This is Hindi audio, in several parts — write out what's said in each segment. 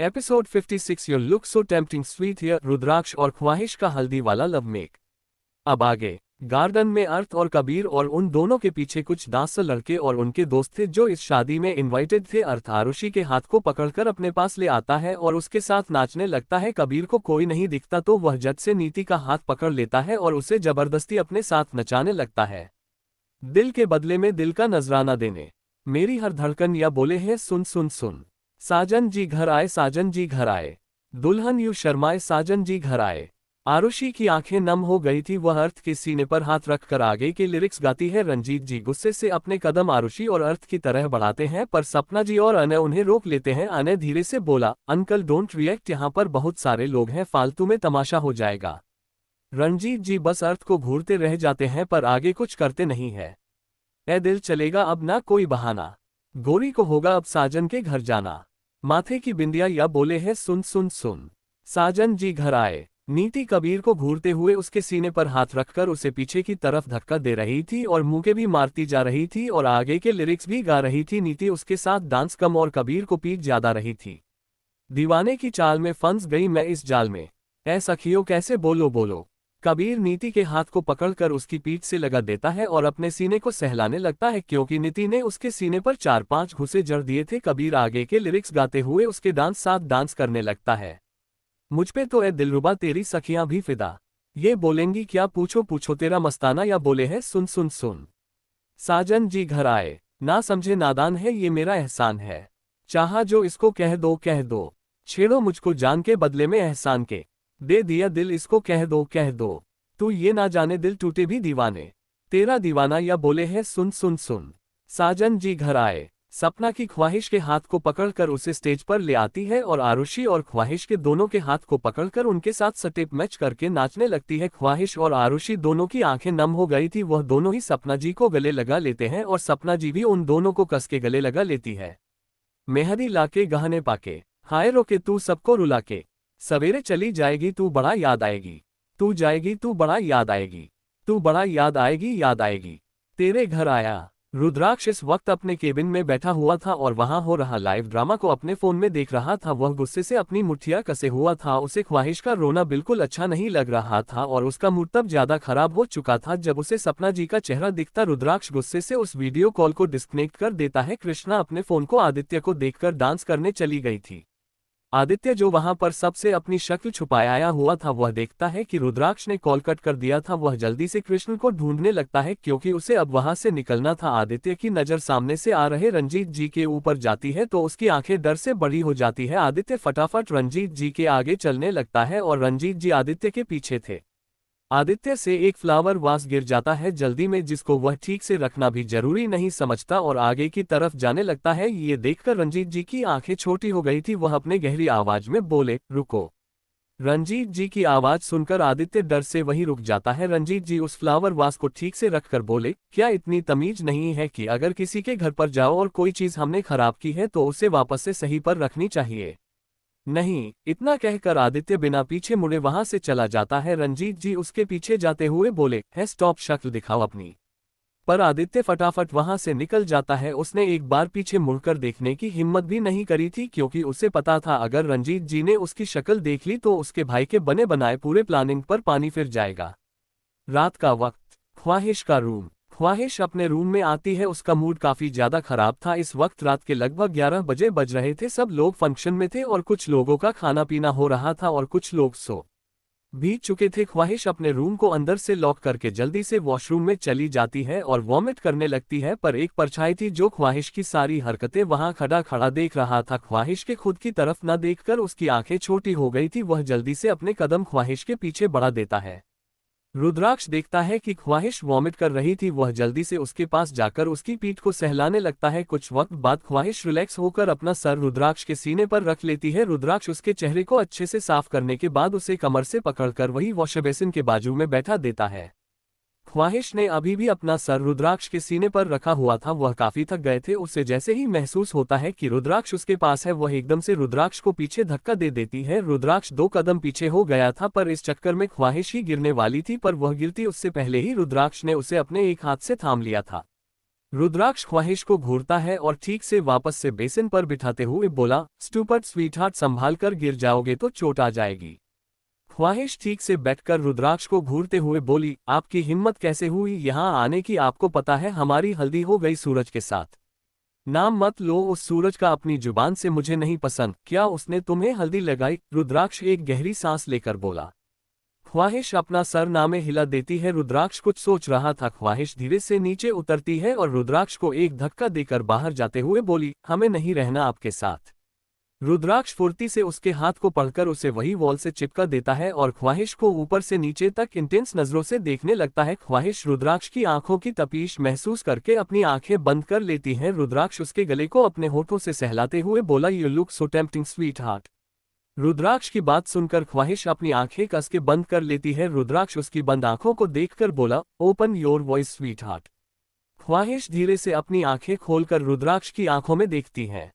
Episode 56 your look so tempting sweet here Rudraksh और ख्वाहिश का हल्दी वाला लव मेक। अब आगे गार्डन में अर्थ और कबीर और उन दोनों के पीछे कुछ 10 लड़के और उनके दोस्त थे जो इस शादी में इनवाइटेड थे। अर्थ आरुषि के हाथ को पकड़कर अपने पास ले आता है और उसके साथ नाचने लगता है। कबीर को कोई नहीं दिखता तो वह झट से नीति का हाथ पकड़ लेता है और उसे जबरदस्ती अपने साथ नचाने लगता है। दिल के बदले में दिल का नजराना देने मेरी हर धड़कन या बोले है सुन सुन सुन। साजन जी घर आए, साजन जी घर आए, दुल्हन यूं शर्माए, साजन जी घर आए। आरुषि की आंखें नम हो गई थी। वह अर्थ के सीने पर हाथ रखकर आगे के लिरिक्स गाती है। रंजीत जी गुस्से से अपने कदम आरुषि और अर्थ की तरह बढ़ाते हैं पर सपना जी और अनय उन्हें रोक लेते हैं। अनय धीरे से बोला, अंकल डोंट रिएक्ट, यहाँ पर बहुत सारे लोग हैं, फालतू में तमाशा हो जाएगा। रंजीत जी बस अर्थ को घूरते रह जाते हैं पर आगे कुछ करते नहीं है। ए दिल चलेगा अब ना कोई बहाना, गोरी को होगा अब साजन के घर जाना। माथे की बिंदिया या बोले है सुन सुन सुन। साजन जी घर आए। नीति कबीर को घूरते हुए उसके सीने पर हाथ रखकर उसे पीछे की तरफ धक्का दे रही थी और मुंह भी मारती जा रही थी और आगे के लिरिक्स भी गा रही थी। नीति उसके साथ डांस कम और कबीर को पीट ज्यादा रही थी। दीवाने की चाल में फंस गई मैं इस जाल में, ऐ सखियों कैसे बोलो बोलो। कबीर नीति के हाथ को पकड़कर उसकी पीठ से लगा देता है और अपने सीने को सहलाने लगता है क्योंकि नीति ने उसके सीने पर 4-5 घुसे जड़ दिए थे। कबीर आगे के लिरिक्स गाते हुए उसके साथ डांस करने लगता है। मुझपे तो ए दिलरुबा तेरी सखियां भी फिदा, ये बोलेंगी क्या पूछो पूछो तेरा मस्ताना, या बोले है सुन सुन सुन। साजन जी घर आए। ना समझे नादान है ये मेरा एहसान है, चाहा जो इसको कह दो, छेड़ो मुझको जान के बदले में एहसान के, दे दिया दिल इसको कह दो, तू ये ना जाने दिल टूटे भी दीवाने, तेरा दीवाना, या बोले है सुन सुन सुन। साजन जी घर आए। सपना की ख्वाहिश के हाथ को पकड़कर उसे स्टेज पर ले आती है और आरुषि और ख्वाहिश के दोनों के हाथ को पकड़कर उनके साथ स्टेप मैच करके नाचने लगती है। ख्वाहिश और आरुषि दोनों की आंखें नम हो गई थी। वह दोनों ही सपना जी को गले लगा लेते हैं और सपना जी भी उन दोनों को कस के गले लगा लेती है। मेहंदी लाके गहने पाके, हाय रोके तू सबको रुला के, सवेरे चली जाएगी तू बड़ा याद आएगी, तू जाएगी तू बड़ा याद आएगी, तू बड़ा याद आएगी, तेरे घर आया। रुद्राक्ष इस वक्त अपने केबिन में बैठा हुआ था और वहां हो रहा लाइव ड्रामा को अपने फोन में देख रहा था। वह गुस्से से अपनी मुट्ठियां कसे हुआ था। उसे ख्वाहिश का रोना बिल्कुल अच्छा नहीं लग रहा था और उसका मूड तब ज्यादा खराब हो चुका था जब उसे सपना जी का चेहरा दिखता। रुद्राक्ष गुस्से से उस वीडियो कॉल को डिस्कनेक्ट कर देता है। कृष्णा अपने फोन को आदित्य को देखकर डांस करने चली गई थी। आदित्य जो वहां पर सबसे अपनी शक्ल छुपाए आया हुआ था, वह देखता है कि रुद्राक्ष ने कॉल कट कर दिया था। वह जल्दी से कृष्ण को ढूंढने लगता है क्योंकि उसे अब वहां से निकलना था। आदित्य की नजर सामने से आ रहे रंजीत जी के ऊपर जाती है तो उसकी आंखें डर से बड़ी हो जाती है। आदित्य फटाफट रंजीत जी के आगे चलने लगता है और रंजीत जी आदित्य के पीछे थे। आदित्य से एक फ्लावर वास गिर जाता है जल्दी में, जिसको वह ठीक से रखना भी जरूरी नहीं समझता और आगे की तरफ जाने लगता है। ये देखकर रंजीत जी की आंखें छोटी हो गई थी। वह अपने गहरी आवाज में बोले, रुको। रंजीत जी की आवाज सुनकर आदित्य डर से वहीं रुक जाता है। रंजीत जी उस फ्लावर वास को ठीक से रखकर बोले, क्या इतनी तमीज नहीं है कि अगर किसी के घर पर जाओ और कोई चीज हमने खराब की है तो उसे वापस से सही पर रखनी चाहिए। नहीं, इतना कहकर आदित्य बिना पीछे मुड़े वहां से चला जाता है। रंजीत जी उसके पीछे जाते हुए बोले, है स्टॉप, शक्ल दिखाओ अपनी। पर आदित्य फटाफट वहां से निकल जाता है। उसने एक बार पीछे मुड़कर देखने की हिम्मत भी नहीं करी थी क्योंकि उसे पता था अगर रंजीत जी ने उसकी शक्ल देख ली तो उसके भाई के बने बनाए पूरे प्लानिंग पर पानी फिर जाएगा। रात का वक्त, ख्वाहिश का रूम। ख्वाहिश अपने रूम में आती है। उसका मूड काफी ज्यादा खराब था। इस वक्त रात के लगभग 11 बजे बज रहे थे। सब लोग फंक्शन में थे और कुछ लोगों का खाना पीना हो रहा था और कुछ लोग सो भी चुके थे। ख्वाहिश अपने रूम को अंदर से लॉक करके जल्दी से वॉशरूम में चली जाती है और वॉमिट करने लगती है पर एक परछाई थी जो ख्वाहिश की सारी हरकतें वहां खड़ा खड़ा देख रहा था। ख्वाहिश के खुद की तरफ न देखकर उसकी आंखें छोटी हो गई थी। वह जल्दी से अपने कदम ख्वाहिश के पीछे बढ़ा देता है। रुद्राक्ष देखता है कि ख्वाहिश वॉमिट कर रही थी। वह जल्दी से उसके पास जाकर उसकी पीठ को सहलाने लगता है। कुछ वक्त बाद ख्वाहिश रिलैक्स होकर अपना सर रुद्राक्ष के सीने पर रख लेती है। रुद्राक्ष उसके चेहरे को अच्छे से साफ करने के बाद उसे कमर से पकड़कर वही वॉश बेसिन के बाजू में बैठा देता है। ख्वाहिश ने अभी भी अपना सर रुद्राक्ष के सीने पर रखा हुआ था। वह काफी थक गए थे। उसे जैसे ही महसूस होता है कि रुद्राक्ष उसके पास है, वह एकदम से रुद्राक्ष को पीछे धक्का दे देती है। रुद्राक्ष 2 कदम पीछे हो गया था पर इस चक्कर में ख्वाहिश ही गिरने वाली थी, पर वह गिरती उससे पहले ही रुद्राक्ष ने उसे अपने एक हाथ से थाम लिया था। रुद्राक्ष ख्वाहिश को घूरता है और ठीक से वापस से बेसिन पर बिठाते हुए बोला, स्टूपिड स्वीटहार्ट, संभाल कर गिर जाओगे तो चोट आ जाएगी। ख्वाहिश ठीक से बैठकर रुद्राक्ष को घूरते हुए बोली, आपकी हिम्मत कैसे हुई यहाँ आने की? आपको पता है हमारी हल्दी हो गई सूरज के साथ। नाम मत लो उस सूरज का अपनी जुबान से, मुझे नहीं पसंद। क्या उसने तुम्हें हल्दी लगाई? रुद्राक्ष एक गहरी सांस लेकर बोला। ख्वाहिश अपना सर नामे हिला देती है। रुद्राक्ष कुछ सोच रहा था। ख्वाहिश धीरे से नीचे उतरती है और रुद्राक्ष को एक धक्का देकर बाहर जाते हुए बोली, हमें नहीं रहना आपके साथ। रुद्राक्ष फुर्ती से उसके हाथ को पकड़कर उसे वही वॉल से चिपका देता है और ख्वाहिश को ऊपर से नीचे तक इंटेंस नजरों से देखने लगता है। ख्वाहिश रुद्राक्ष की आंखों की तपीश महसूस करके अपनी आंखें बंद कर लेती है। रुद्राक्ष उसके गले को अपने होठों से सहलाते हुए बोला, you look so tempting sweetheart. Rudraksh की बात सुनकर ख्वाहिश अपनी आंखें कस के बंद कर लेती है। रुद्राक्ष उसकी बंद आंखों को देखकर बोला, open your voice sweet heart. ख्वाहिश धीरे से अपनी आंखें खोलकर रुद्राक्ष की आंखों में देखती है।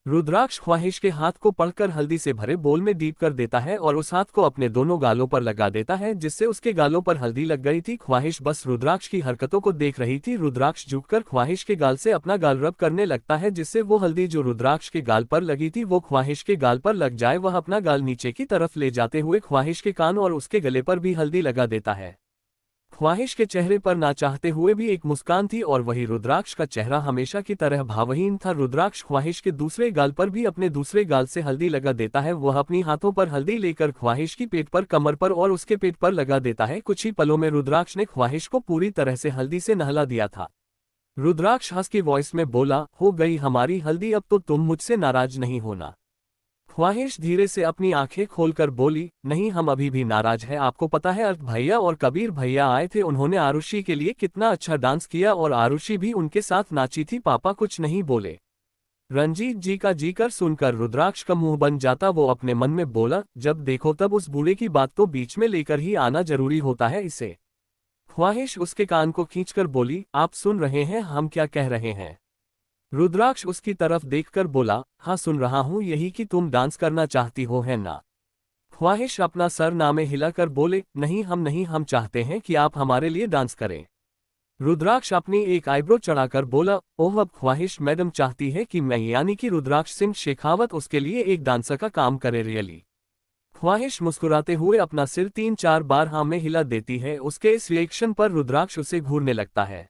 रुद्राक्ष ख्वाहिश के हाथ को पकड़कर हल्दी से भरे बोल में डीप कर देता है और उस हाथ को अपने दोनों गालों पर लगा देता है, जिससे उसके गालों पर हल्दी लग गई थी। ख्वाहिश बस रुद्राक्ष की हरकतों को देख रही थी। रुद्राक्ष झुककर ख्वाहिश के गाल से अपना गाल रब करने लगता है, जिससे वो हल्दी जो रुद्राक्ष के गाल पर लगी थी वो ख्वाहिश के गाल पर लग जाए। वह अपना गाल नीचे की तरफ ले जाते हुए ख्वाहिश के कान और उसके गले पर भी हल्दी लगा देता है। ख्वाहिश के चेहरे पर ना चाहते हुए भी एक मुस्कान थी और वही रुद्राक्ष का चेहरा हमेशा की तरह भावहीन था। रुद्राक्ष ख्वाहिश के दूसरे गाल पर भी अपने दूसरे गाल से हल्दी लगा देता है। वह अपनी हाथों पर हल्दी लेकर ख्वाहिश की पेट पर, कमर पर और उसके पेट पर लगा देता है। कुछ ही पलों में रुद्राक्ष ने ख्वाहिश को पूरी तरह से हल्दी से नहला दिया था। रुद्राक्ष हंस की वॉइस में बोला, हो गई हमारी हल्दी, अब तो तुम मुझसे नाराज नहीं होना। ख्वाहिश धीरे से अपनी आंखें खोलकर बोली, नहीं, हम अभी भी नाराज हैं। आपको पता है अर्थ भैया और कबीर भैया आए थे, उन्होंने आरुषि के लिए कितना अच्छा डांस किया और आरुषि भी उनके साथ नाची थी। पापा कुछ नहीं बोले। रंजीत जी का जीकर सुनकर रुद्राक्ष का मुंह बन जाता। वो अपने मन में बोला, जब देखो तब उस बूढ़े की बात तो बीच में लेकर ही आना जरूरी होता है इसे। ख्वाहिश उसके कान को खींचकर बोली, आप सुन रहे हैं हम क्या कह रहे हैं? रुद्राक्ष उसकी तरफ देखकर बोला, हाँ सुन रहा हूं, यही कि तुम डांस करना चाहती हो, है ना? ख्वाहिश अपना सर नामे हिलाकर बोले, नहीं हम चाहते हैं कि आप हमारे लिए डांस करें। रुद्राक्ष अपनी एक आईब्रो चढ़ाकर बोला, ओह, अब ख्वाहिश मैडम चाहती है कि मैं यानी कि रुद्राक्ष सिंह शेखावत उसके लिए एक डांसर का काम करे, रियली? ख्वाहिश मुस्कुराते हुए अपना सिर 3-4 बार हाँ में हिला देती है। उसके इस रिएक्शन पर रुद्राक्ष उसे घूरने लगता है।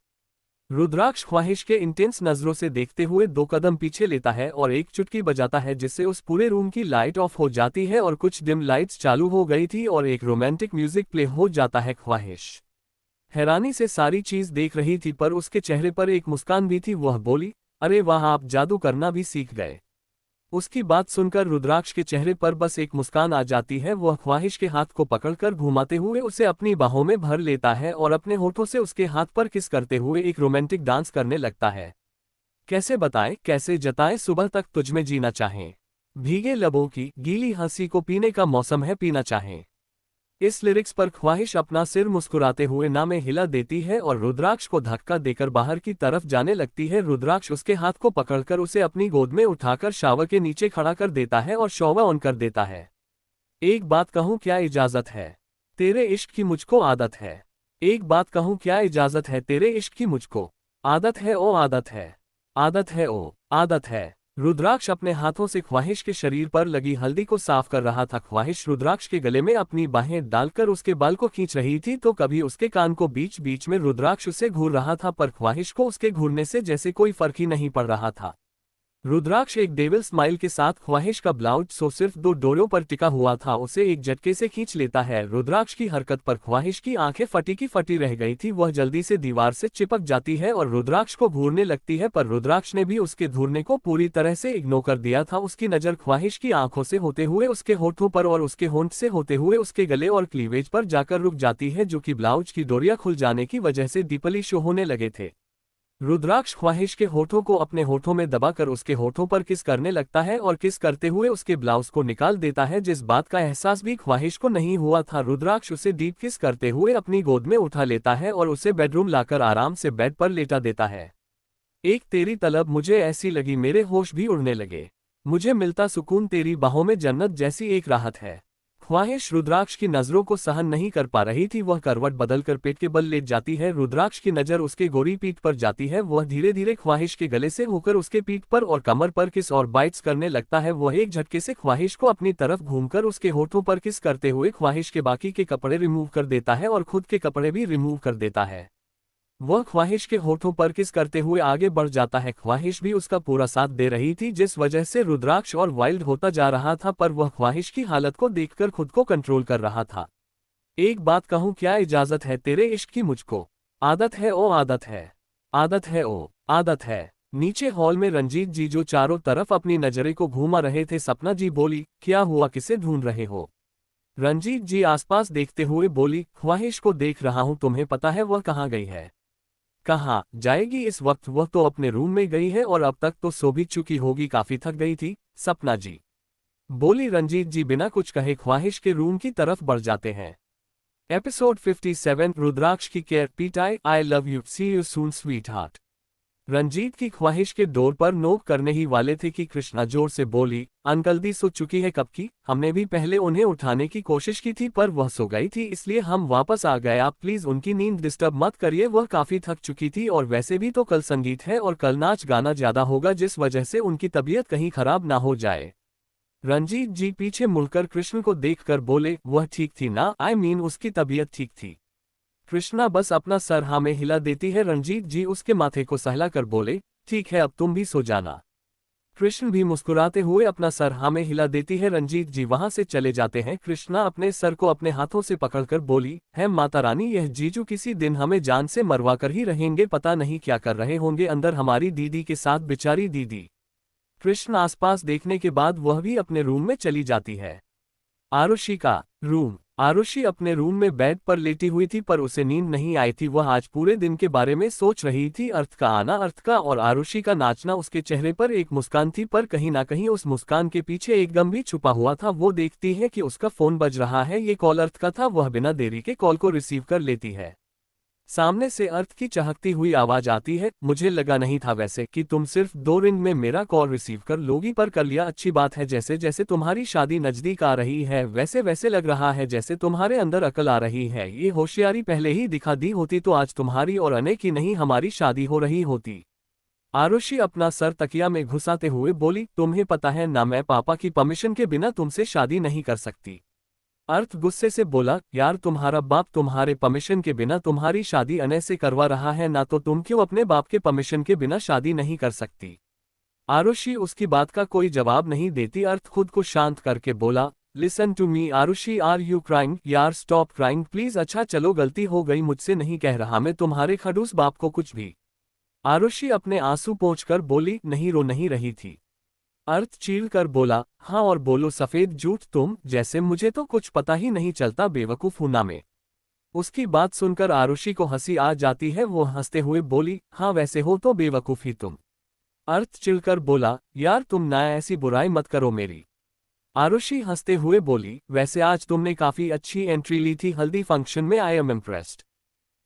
रुद्राक्ष ख्वाहिश के इंटेंस नजरों से देखते हुए 2 कदम पीछे लेता है और एक चुटकी बजाता है, जिससे उस पूरे रूम की लाइट ऑफ हो जाती है और कुछ डिम लाइट्स चालू हो गई थी और एक रोमांटिक म्यूजिक प्ले हो जाता है। ख्वाहिश हैरानी से सारी चीज देख रही थी, पर उसके चेहरे पर एक मुस्कान भी थी। वह बोली, अरे वाह, आप जादू करना भी सीख गए। उसकी बात सुनकर रुद्राक्ष के चेहरे पर बस एक मुस्कान आ जाती है। वह ख्वाहिश के हाथ को पकड़कर घुमाते हुए उसे अपनी बाहों में भर लेता है और अपने होठों से उसके हाथ पर किस करते हुए एक रोमांटिक डांस करने लगता है। कैसे बताएं, कैसे जताएं, सुबह तक तुझमें जीना चाहें, भीगे लबों की गीली हंसी को पीने का मौसम है, पीना चाहें। इस लिरिक्स पर ख्वाहिश अपना सिर मुस्कुराते हुए ना में हिला देती है और रुद्राक्ष को धक्का देकर बाहर की तरफ जाने लगती है। रुद्राक्ष उसके हाथ को पकड़कर उसे अपनी गोद में उठाकर शावर के नीचे खड़ा कर देता है और शॉवर ऑन कर देता है। एक बात कहूं, क्या इजाजत है? तेरे इश्क की मुझको आदत है। एक बात कहूं, क्या इजाजत है? तेरे इश्क की मुझको आदत है, ओ आदत है, आदत है, ओ आदत है। रुद्राक्ष अपने हाथों से ख्वाहिश के शरीर पर लगी हल्दी को साफ कर रहा था। ख्वाहिश रुद्राक्ष के गले में अपनी बाहें डालकर उसके बाल को खींच रही थी, तो कभी उसके कान को बीच बीच में रुद्राक्ष उसे घूर रहा था, पर ख्वाहिश को उसके घूरने से जैसे कोई फर्क ही नहीं पड़ रहा था। रुद्राक्ष एक डेविल स्माइल के साथ ख्वाहिश का ब्लाउज सो सिर्फ 2 डोरियों पर टिका हुआ था, उसे एक झटके से खींच लेता है। रुद्राक्ष की हरकत पर ख्वाहिश की आंखें फटी की फटी रह गई थी। वह जल्दी से दीवार से चिपक जाती है और रुद्राक्ष को घूरने लगती है, पर रुद्राक्ष ने भी उसके घूरने को पूरी तरह से इग्नोर कर दिया था। उसकी नज़र ख्वाहिश की आंखों से होते हुए उसके होठों पर और उसके होंठ से होते हुए उसके गले और क्लीवेज पर जाकर रुक जाती है, जो कि ब्लाउज की डोरियां खुल जाने की वजह से डीपली शो होने लगे थे। रुद्राक्ष ख्वाहिश के होठों को अपने होठों में दबाकर उसके होठों पर किस करने लगता है और किस करते हुए उसके ब्लाउज को निकाल देता है, जिस बात का एहसास भी ख्वाहिश को नहीं हुआ था। रुद्राक्ष उसे डीप किस करते हुए अपनी गोद में उठा लेता है और उसे बेडरूम लाकर आराम से बेड पर लेटा देता है। एक तेरी तलब मुझे ऐसी लगी, मेरे होश भी उड़ने लगे, मुझे मिलता सुकून, तेरी बाहों में जन्नत जैसी एक राहत है। ख्वाहिश रुद्राक्ष की नजरों को सहन नहीं कर पा रही थी। वह करवट बदलकर पेट के बल लेट जाती है। रुद्राक्ष की नजर उसके गोरी पीठ पर जाती है। वह धीरे धीरे ख्वाहिश के गले से होकर उसके पीठ पर और कमर पर किस और बाइट्स करने लगता है। वह एक झटके से ख्वाहिश को अपनी तरफ घूमकर उसके होठों पर किस करते हुए ख्वाहिश के बाकी के कपड़े रिमूव कर देता है और खुद के कपड़े भी रिमूव कर देता है। वह ख्वाहिश के होठों पर किस करते हुए आगे बढ़ जाता है। ख्वाहिश भी उसका पूरा साथ दे रही थी, जिस वजह से रुद्राक्ष और वाइल्ड होता जा रहा था, पर वह ख्वाहिश की हालत को देखकर खुद को कंट्रोल कर रहा था। एक बात कहूं, क्या इजाजत है तेरे इश्क की मुझको? आदत है ओ आदत है, आदत है ओ आदत है। नीचे हॉल में रंजीत जी जो चारों तरफ अपनी नजरें को घुमा रहे थे, सपना जी बोली, क्या हुआ, किसे ढूंढ रहे हो? रंजीत जी आसपास देखते हुए बोली, ख्वाहिश को देख रहा हूं, तुम्हें पता है वह कहाँ गई है? कहाँ जाएगी इस वक्त, वह तो अपने रूम में गई है और अब तक तो सो भी चुकी होगी, काफी थक गई थी। सपना जी बोली। रंजीत जी बिना कुछ कहे ख्वाहिश के रूम की तरफ बढ़ जाते हैं। एपिसोड 57 रुद्राक्ष की केयर पीटाई। I love you, see you soon sweetheart. Ranjeet की ख्वाहिश के डोर पर नोक करने ही वाले थे कि कृष्णा जोर से बोली, अंकल दी सो चुकी है कब की? हमने भी पहले उन्हें उठाने की कोशिश की थी पर वह सो गई थी, इसलिए हम वापस आ गए। आप प्लीज उनकी नींद डिस्टर्ब मत करिए, वह काफी थक चुकी थी और वैसे भी तो कल संगीत है और कल नाच गाना ज्यादा होगा, जिस वजह से उनकी तबीयत कहीं खराब ना हो जाए। रंजीत जी पीछे मुड़कर कृष्ण को देखकर बोले, वह ठीक थी ना? आई मीन उसकी तबीयत ठीक थी। कृष्णा बस अपना सर हाँ में हिला देती है। रंजीत जी उसके माथे को सहलाकर बोले, ठीक है अब तुम भी सो जाना। कृष्ण भी मुस्कुराते हुए अपना सर हाँ में हिला देती है। रंजीत जी वहां से चले जाते हैं। कृष्णा अपने सर को अपने हाथों से पकड़कर बोली, है माता रानी, यह जीजू किसी दिन हमें जान से मरवा कर ही रहेंगे, पता नहीं क्या कर रहे होंगे अंदर हमारी दीदी के साथ, बेचारी दीदी। कृष्ण आसपास देखने के बाद वह भी अपने रूम में चली जाती है। आरुषि का रूम। आरुषि अपने रूम में बेड पर लेटी हुई थी पर उसे नींद नहीं आई थी। वह आज पूरे दिन के बारे में सोच रही थी, अर्थ का आना, अर्थ का और आरुषि का नाचना। उसके चेहरे पर एक मुस्कान थी पर कहीं ना कहीं उस मुस्कान के पीछे एक गम भी छुपा हुआ था। वो देखती है कि उसका फोन बज रहा है, ये कॉल अर्थ का था। वह बिना देरी के कॉल को रिसीव कर लेती है। सामने से अर्थ की चहकती हुई आवाज आती है, मुझे लगा नहीं था वैसे कि तुम सिर्फ 2 रिंग में मेरा कॉल रिसीव कर लोगी, पर कर लिया, अच्छी बात है। जैसे जैसे तुम्हारी शादी नजदीक आ रही है वैसे वैसे लग रहा है जैसे तुम्हारे अंदर अकल आ रही है। ये होशियारी पहले ही दिखा दी होती तो आज तुम्हारी और अने की नहीं हमारी शादी हो रही होती। आरुषि अपना सर तकिया में घुसाते हुए बोली, तुम्हें पता है ना, मैं पापा की परमिशन के बिना तुमसे शादी नहीं कर सकती। अर्थ गुस्से से बोला, यार तुम्हारा बाप तुम्हारे परमिशन के बिना तुम्हारी शादी अनय से करवा रहा है ना, तो तुम क्यों अपने बाप के परमिशन के बिना शादी नहीं कर सकती? आरुषि उसकी बात का कोई जवाब नहीं देती। अर्थ खुद को शांत करके बोला, listen to me Aarushi, are you crying? यार स्टॉप क्राइंग प्लीज। अच्छा चलो गलती हो गई मुझसे, नहीं कह रहा मैं तुम्हारे खड़ूस बाप को कुछ भी। आरुषि अपने आंसू पोंछकर बोली, नहीं रो नहीं रही थी। अर्थ चील कर बोला, हाँ और बोलो सफेद झूठ तुम जैसे, मुझे तो कुछ पता ही नहीं चलता, बेवकूफ हूं ना मैं। उसकी बात सुनकर आरुषि को हंसी आ जाती है। वो हंसते हुए बोली, हाँ वैसे हो तो बेवकूफ ही तुम। अर्थ चिढ़कर बोला, यार तुम ना ऐसी बुराई मत करो मेरी। आरुषि हंसते हुए बोली, वैसे आज तुमने काफी अच्छी एंट्री ली थी हल्दी फंक्शन में, आई एम इम्प्रेस्ड।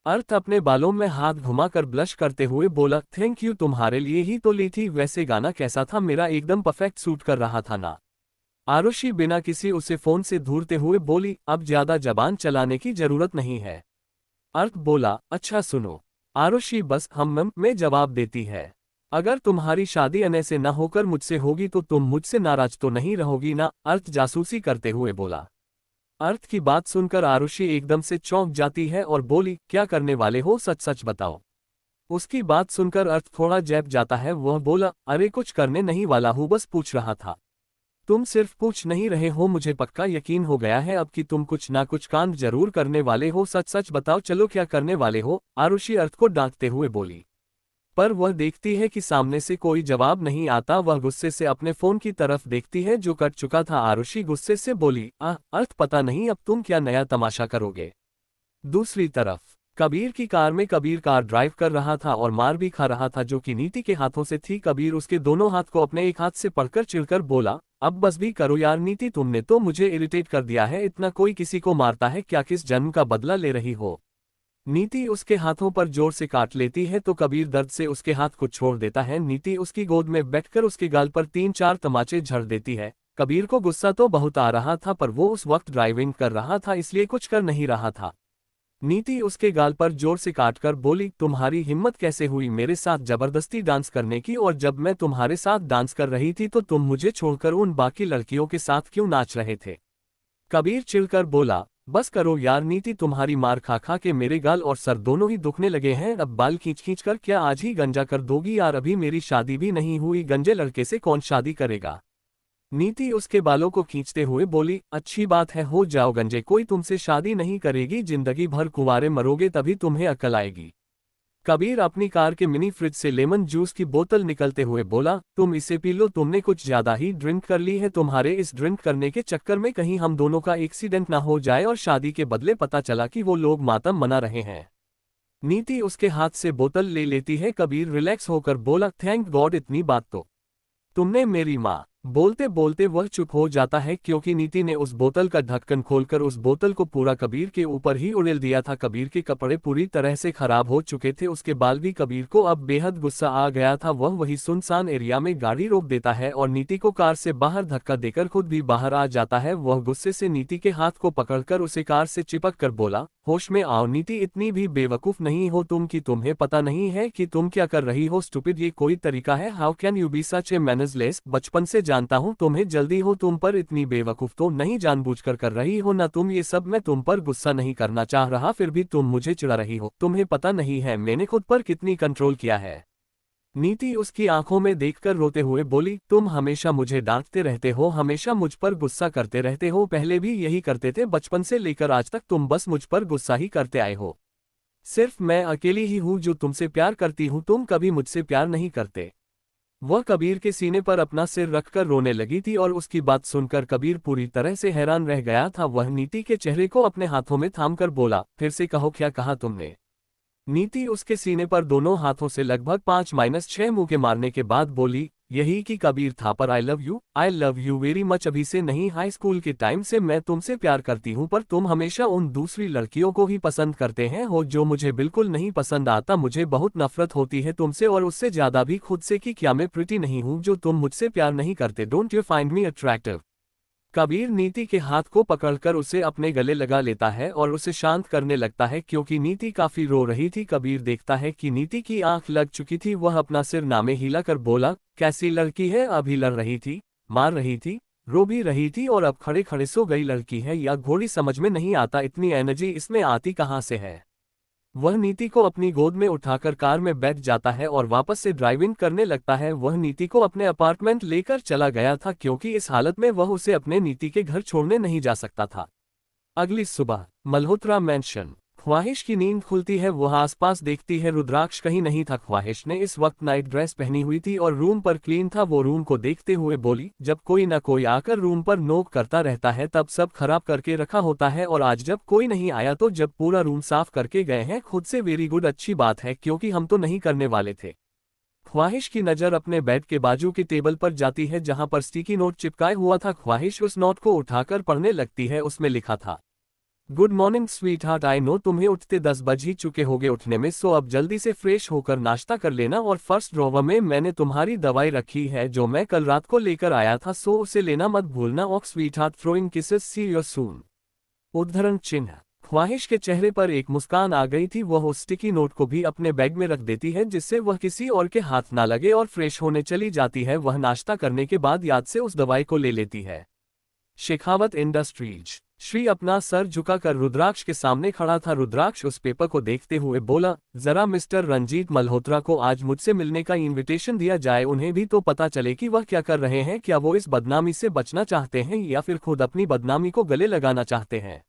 अर्थ अपने बालों में हाथ घुमाकर ब्लश करते हुए बोला, थैंक यू, तुम्हारे लिए ही तो ली थी। वैसे गाना कैसा था मेरा, एकदम परफेक्ट सूट कर रहा था ना? आरुषि बिना किसी उसे फोन से दूरते हुए बोली, अब ज्यादा जबान चलाने की जरूरत नहीं है। अर्थ बोला, अच्छा सुनो। आरुषि बस हम में जवाब देती है, अगर तुम्हारी शादी अनय से न होकर मुझसे होगी तो तुम मुझसे नाराज तो नहीं रहोगी ना? अर्थ जासूसी करते हुए बोला। अर्थ की बात सुनकर आरुषि एकदम से चौंक जाती है और बोली, क्या करने वाले हो, सच सच बताओ। उसकी बात सुनकर अर्थ थोड़ा जैप जाता है। वह बोला, अरे कुछ करने नहीं वाला हूँ, बस पूछ रहा था। तुम सिर्फ पूछ नहीं रहे हो, मुझे पक्का यकीन हो गया है अब कि तुम कुछ ना कुछ कांड जरूर करने वाले हो, सच सच बताओ चलो क्या करने वाले हो? आरुषि अर्थ को डांटते हुए बोली। पर वह देखती है कि सामने से कोई जवाब नहीं आता। वह गुस्से से अपने फोन की तरफ देखती है जो कट चुका था। आरुषि गुस्से से बोली, अर्थ पता नहीं अब तुम क्या नया तमाशा करोगे। दूसरी तरफ कबीर की कार में कबीर कार ड्राइव कर रहा था और मार भी खा रहा था जो कि नीति के हाथों से थी। कबीर उसके दोनों हाथ को अपने एक हाथ से पकड़कर चिढ़कर बोला, अब बस भी करो यार नीति, तुमने तो मुझे इरिटेट कर दिया है। इतना कोई किसी को मारता है क्या? किस जन्म का बदला ले रही हो? नीति उसके हाथों पर जोर से काट लेती है तो कबीर दर्द से उसके हाथ को छोड़ देता है। नीति उसकी गोद में बैठकर उसके गाल पर 3-4 तमाचे झड़ देती है। कबीर को गुस्सा तो बहुत आ रहा था पर वो उस वक्त ड्राइविंग कर रहा था इसलिए कुछ कर नहीं रहा था। नीति उसके गाल पर जोर से काटकर बोली, तुम्हारी हिम्मत कैसे हुई मेरे साथ जबरदस्ती डांस करने की, और जब मैं तुम्हारे साथ डांस कर रही थी तो तुम मुझे छोड़कर उन बाकी लड़कियों के साथ क्यों नाच रहे थे। कबीर चिढ़कर बोला, बस करो यार नीति, तुम्हारी मार खा खा के मेरे गाल और सर दोनों ही दुखने लगे हैं, अब बाल खींच खींच कर क्या आज ही गंजा कर दोगी यार, अभी मेरी शादी भी नहीं हुई, गंजे लड़के से कौन शादी करेगा। नीति उसके बालों को खींचते हुए बोली, अच्छी बात है, हो जाओ गंजे, कोई तुमसे शादी नहीं करेगी, जिंदगी भर कुंवारे मरोगे तभी तुम्हें अक्ल आएगी। कबीर अपनी कार के मिनी फ्रिज से लेमन जूस की बोतल निकलते हुए बोला, तुम इसे पी लो, तुमने कुछ ज्यादा ही ड्रिंक कर ली है, तुम्हारे इस ड्रिंक करने के चक्कर में कहीं हम दोनों का एक्सीडेंट ना हो जाए और शादी के बदले पता चला कि वो लोग मातम मना रहे हैं। नीति उसके हाथ से बोतल ले लेती है। कबीर रिलैक्स होकर बोला, थैंक गॉड, इतनी बात तो तुमने मेरी माँ। बोलते बोलते वह चुप हो जाता है क्योंकि नीति ने उस बोतल का ढक्कन खोलकर उस बोतल को पूरा कबीर के ऊपर ही उड़ेल दिया था। कबीर के कपड़े पूरी तरह से खराब हो चुके थे, उसके बाल भी। कबीर को अब बेहद गुस्सा आ गया था। वह वही सुनसान एरिया में गाड़ी रोक देता है और नीति को कार से बाहर धक्का देकर खुद भी बाहर आ जाता है। वह गुस्से से नीति के हाथ को पकड़कर उसे कार से चिपक कर बोला, होश में आओ नीति, इतनी भी बेवकूफ नहीं हो तुम कि तुम्हें पता नहीं है कि तुम क्या कर रही हो। स्टूपिड, ये कोई तरीका है? हाउ कैन यू बी सच ए मैनर्सलेस। बचपन से जानता हूँ तुम्हें जल्दी हो तुम पर, इतनी बेवकूफ तो नहीं, जानबूझकर कर रही हो ना तुम ये सब। मैं तुम पर गुस्सा नहीं करना चाह रहा, फिर भी तुम मुझे चिढ़ा रही हो। तुम्हें पता नहीं है मैंने खुद पर कितनी कंट्रोल किया है। नीति उसकी आंखों में देखकर रोते हुए बोली, तुम हमेशा मुझे डांटते रहते हो, हमेशा मुझ पर गुस्सा करते रहते हो, पहले भी यही करते थे, बचपन से लेकर आज तक तुम बस मुझ पर गुस्सा ही करते आए हो। सिर्फ मैं अकेली ही हूँ जो तुमसे प्यार करती हूँ, तुम कभी मुझसे प्यार नहीं करते। वह कबीर के सीने पर अपना सिर रखकर रोने लगी थी और उसकी बात सुनकर कबीर पूरी तरह से हैरान रह गया था। वह नीति के चेहरे को अपने हाथों में थामकर बोला, फिर से कहो, क्या कहा तुमने। नीति उसके सीने पर दोनों हाथों से लगभग 5-6 मुंह के मारने के बाद बोली, यही कि कबीर था, पर आई लव यू वेरी मच। अभी से नहीं, हाई स्कूल के टाइम से मैं तुमसे प्यार करती हूँ, पर तुम हमेशा उन दूसरी लड़कियों को ही पसंद करते हैं हो जो मुझे बिल्कुल नहीं पसंद आता। मुझे बहुत नफरत होती है तुमसे और उससे ज्यादा भी खुद से कि क्या मैं प्रिटी नहीं हूँ जो तुम मुझसे प्यार नहीं करते। Don't you find me attractive. Kabir नीति के हाथ को पकड़कर उसे अपने गले लगा लेता है और उसे शांत करने लगता है क्योंकि नीति काफी रो रही थी। कबीर देखता है कि नीति की आंख लग चुकी थी। वह अपना सिर नामे हिलाकर बोला, कैसी लड़की है, अभी लड़ रही थी, मार रही थी, रो भी रही थी और अब खड़े खड़े सो गई। लड़की है या घोड़ी समझ में नहीं आता, इतनी एनर्जी इसमें आती कहाँ से है। वह नीति को अपनी गोद में उठाकर कार में बैठ जाता है और वापस से ड्राइविंग करने लगता है। वह नीति को अपने अपार्टमेंट लेकर चला गया था क्योंकि इस हालत में वह उसे अपने नीति के घर छोड़ने नहीं जा सकता था। अगली सुबह मल्होत्रा मैंशन। ख्वाहिश की नींद खुलती है, वह आसपास देखती है, रुद्राक्ष कहीं नहीं था। ख्वाहिश ने इस वक्त नाइट ड्रेस पहनी हुई थी और रूम पर क्लीन था। वो रूम को देखते हुए बोली, जब कोई ना कोई आकर रूम पर नोक करता रहता है तब सब खराब करके रखा होता है, और आज जब कोई नहीं आया तो जब पूरा रूम साफ करके गए हैं खुद से, वेरी गुड, अच्छी बात है क्योंकि हम तो नहीं करने वाले थे। ख्वाहिश की नज़र अपने बेड के बाजू की टेबल पर जाती है जहां पर स्टिकी नोट चिपकाए हुआ था। ख्वाहिश उस नोट को उठाकर पढ़ने लगती है। उसमें लिखा था, good morning sweet heart, I know तुम्हें उठते 10 बज ही चुके होगे उठने में, सो अब जल्दी से फ्रेश होकर नाश्ता कर लेना, और फर्स्ट ड्रॉवर में मैंने तुम्हारी दवाई रखी है जो मैं कल रात को लेकर आया था, सो उसे लेना मत भूलना। Okay sweetheart, throwing kisses, see you soon. उद्धरण चिन्ह। ख्वाहिश के चेहरे पर एक मुस्कान आ गई थी। वह उस स्टिकी नोट को भी अपने बैग में रख देती है जिससे वह किसी और के हाथ ना लगे और फ्रेश होने चली जाती है। वह नाश्ता करने के बाद याद से उस दवाई को ले लेती है। शेखावत इंडस्ट्रीज। श्री अपना सर झुकाकर रुद्राक्ष के सामने खड़ा था। रुद्राक्ष उस पेपर को देखते हुए बोला, जरा मिस्टर रंजीत मल्होत्रा को आज मुझसे मिलने का इनविटेशन दिया जाए, उन्हें भी तो पता चले कि वह क्या कर रहे हैं। क्या वो इस बदनामी से बचना चाहते हैं या फिर खुद अपनी बदनामी को गले लगाना चाहते हैं।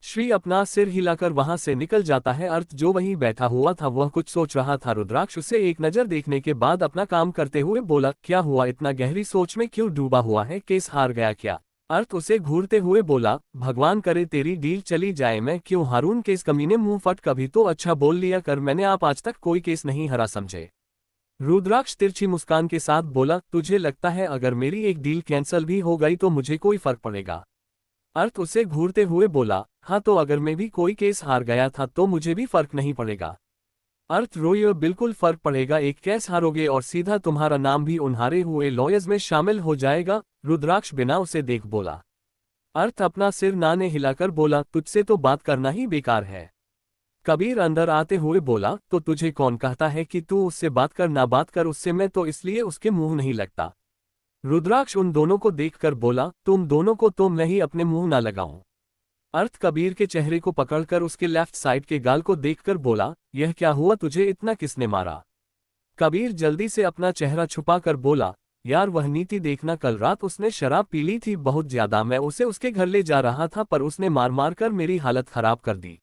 श्री अपना सिर हिलाकर वहां से निकल जाता है। अर्थ जो वहीं बैठा हुआ था वह कुछ सोच रहा था। रुद्राक्ष उसे एक नजर देखने के बाद अपना काम करते हुए बोला, क्या हुआ, इतना गहरी सोच में क्यों डूबा हुआ है, केस हार गया क्या। अर्थ उसे घूरते हुए बोला, भगवान करे तेरी डील चली जाए, मैं क्यों हारून, केस कमीने, मुंह फट, कभी तो अच्छा बोल लिया कर, मैंने आप आज तक कोई केस नहीं हरा समझे। रुद्राक्ष तिरछी मुस्कान के साथ बोला, तुझे लगता है अगर मेरी एक डील कैंसल भी हो गई तो मुझे कोई फर्क पड़ेगा। अर्थ उसे घूरते हुए बोला, हाँ तो अगर मैं भी कोई केस हार गया था तो मुझे भी फर्क नहीं पड़ेगा। अर्थ रोइए बिल्कुल फर्क पड़ेगा, एक केस हारोगे और सीधा तुम्हारा नाम भी उन हारे हुए लॉयर्स में शामिल हो जाएगा। रुद्राक्ष बिना उसे देख बोला। अर्थ अपना सिर नाने हिलाकर बोला, तुझसे तो बात करना ही बेकार है। कबीर अंदर आते हुए बोला, तो तुझे कौन कहता है कि तू उससे बात कर, ना बात कर उससे, मैं तो इसलिए उसके मुंह नहीं लगता। रुद्राक्ष उन दोनों को देखकर बोला, तुम दोनों को तो मैं ही अपने मुंह ना लगाऊं। अर्थ कबीर के चेहरे को पकड़कर उसके लेफ्ट साइड के गाल को देखकर बोला, यह क्या हुआ, तुझे इतना किसने मारा? कबीर जल्दी से अपना चेहरा छुपाकर बोला, यार वह नीति देखना, कल रात उसने शराब पी ली थी बहुत ज्यादा, मैं उसे उसके घर ले जा रहा था पर उसने मार मार कर मेरी हालत खराब कर दी।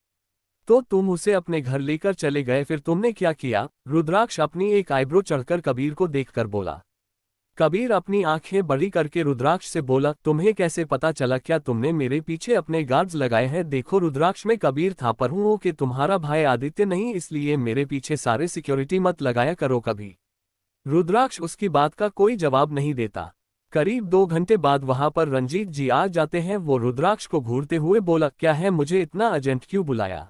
तो तुम उसे अपने घर लेकर चले गए, फिर तुमने क्या किया? रुद्राक्ष अपनी एक आईब्रो चढ़कर कबीर को देखकर बोला। कबीर अपनी आंखें बड़ी करके रुद्राक्ष से बोला, तुम्हें कैसे पता चला? क्या तुमने मेरे पीछे अपने गार्ड्स लगाए हैं? देखो रुद्राक्ष, में कबीर था पर हूँ कि तुम्हारा भाई आदित्य नहीं, इसलिए मेरे पीछे सारे सिक्योरिटी मत लगाया करो कभी। रुद्राक्ष उसकी बात का कोई जवाब नहीं देता। करीब 2 घंटे बाद वहां पर रंजीत जी आ जाते हैं। वो रुद्राक्ष को घूरते हुए बोला, क्या है, मुझे इतना अर्जेंट क्यों बुलाया?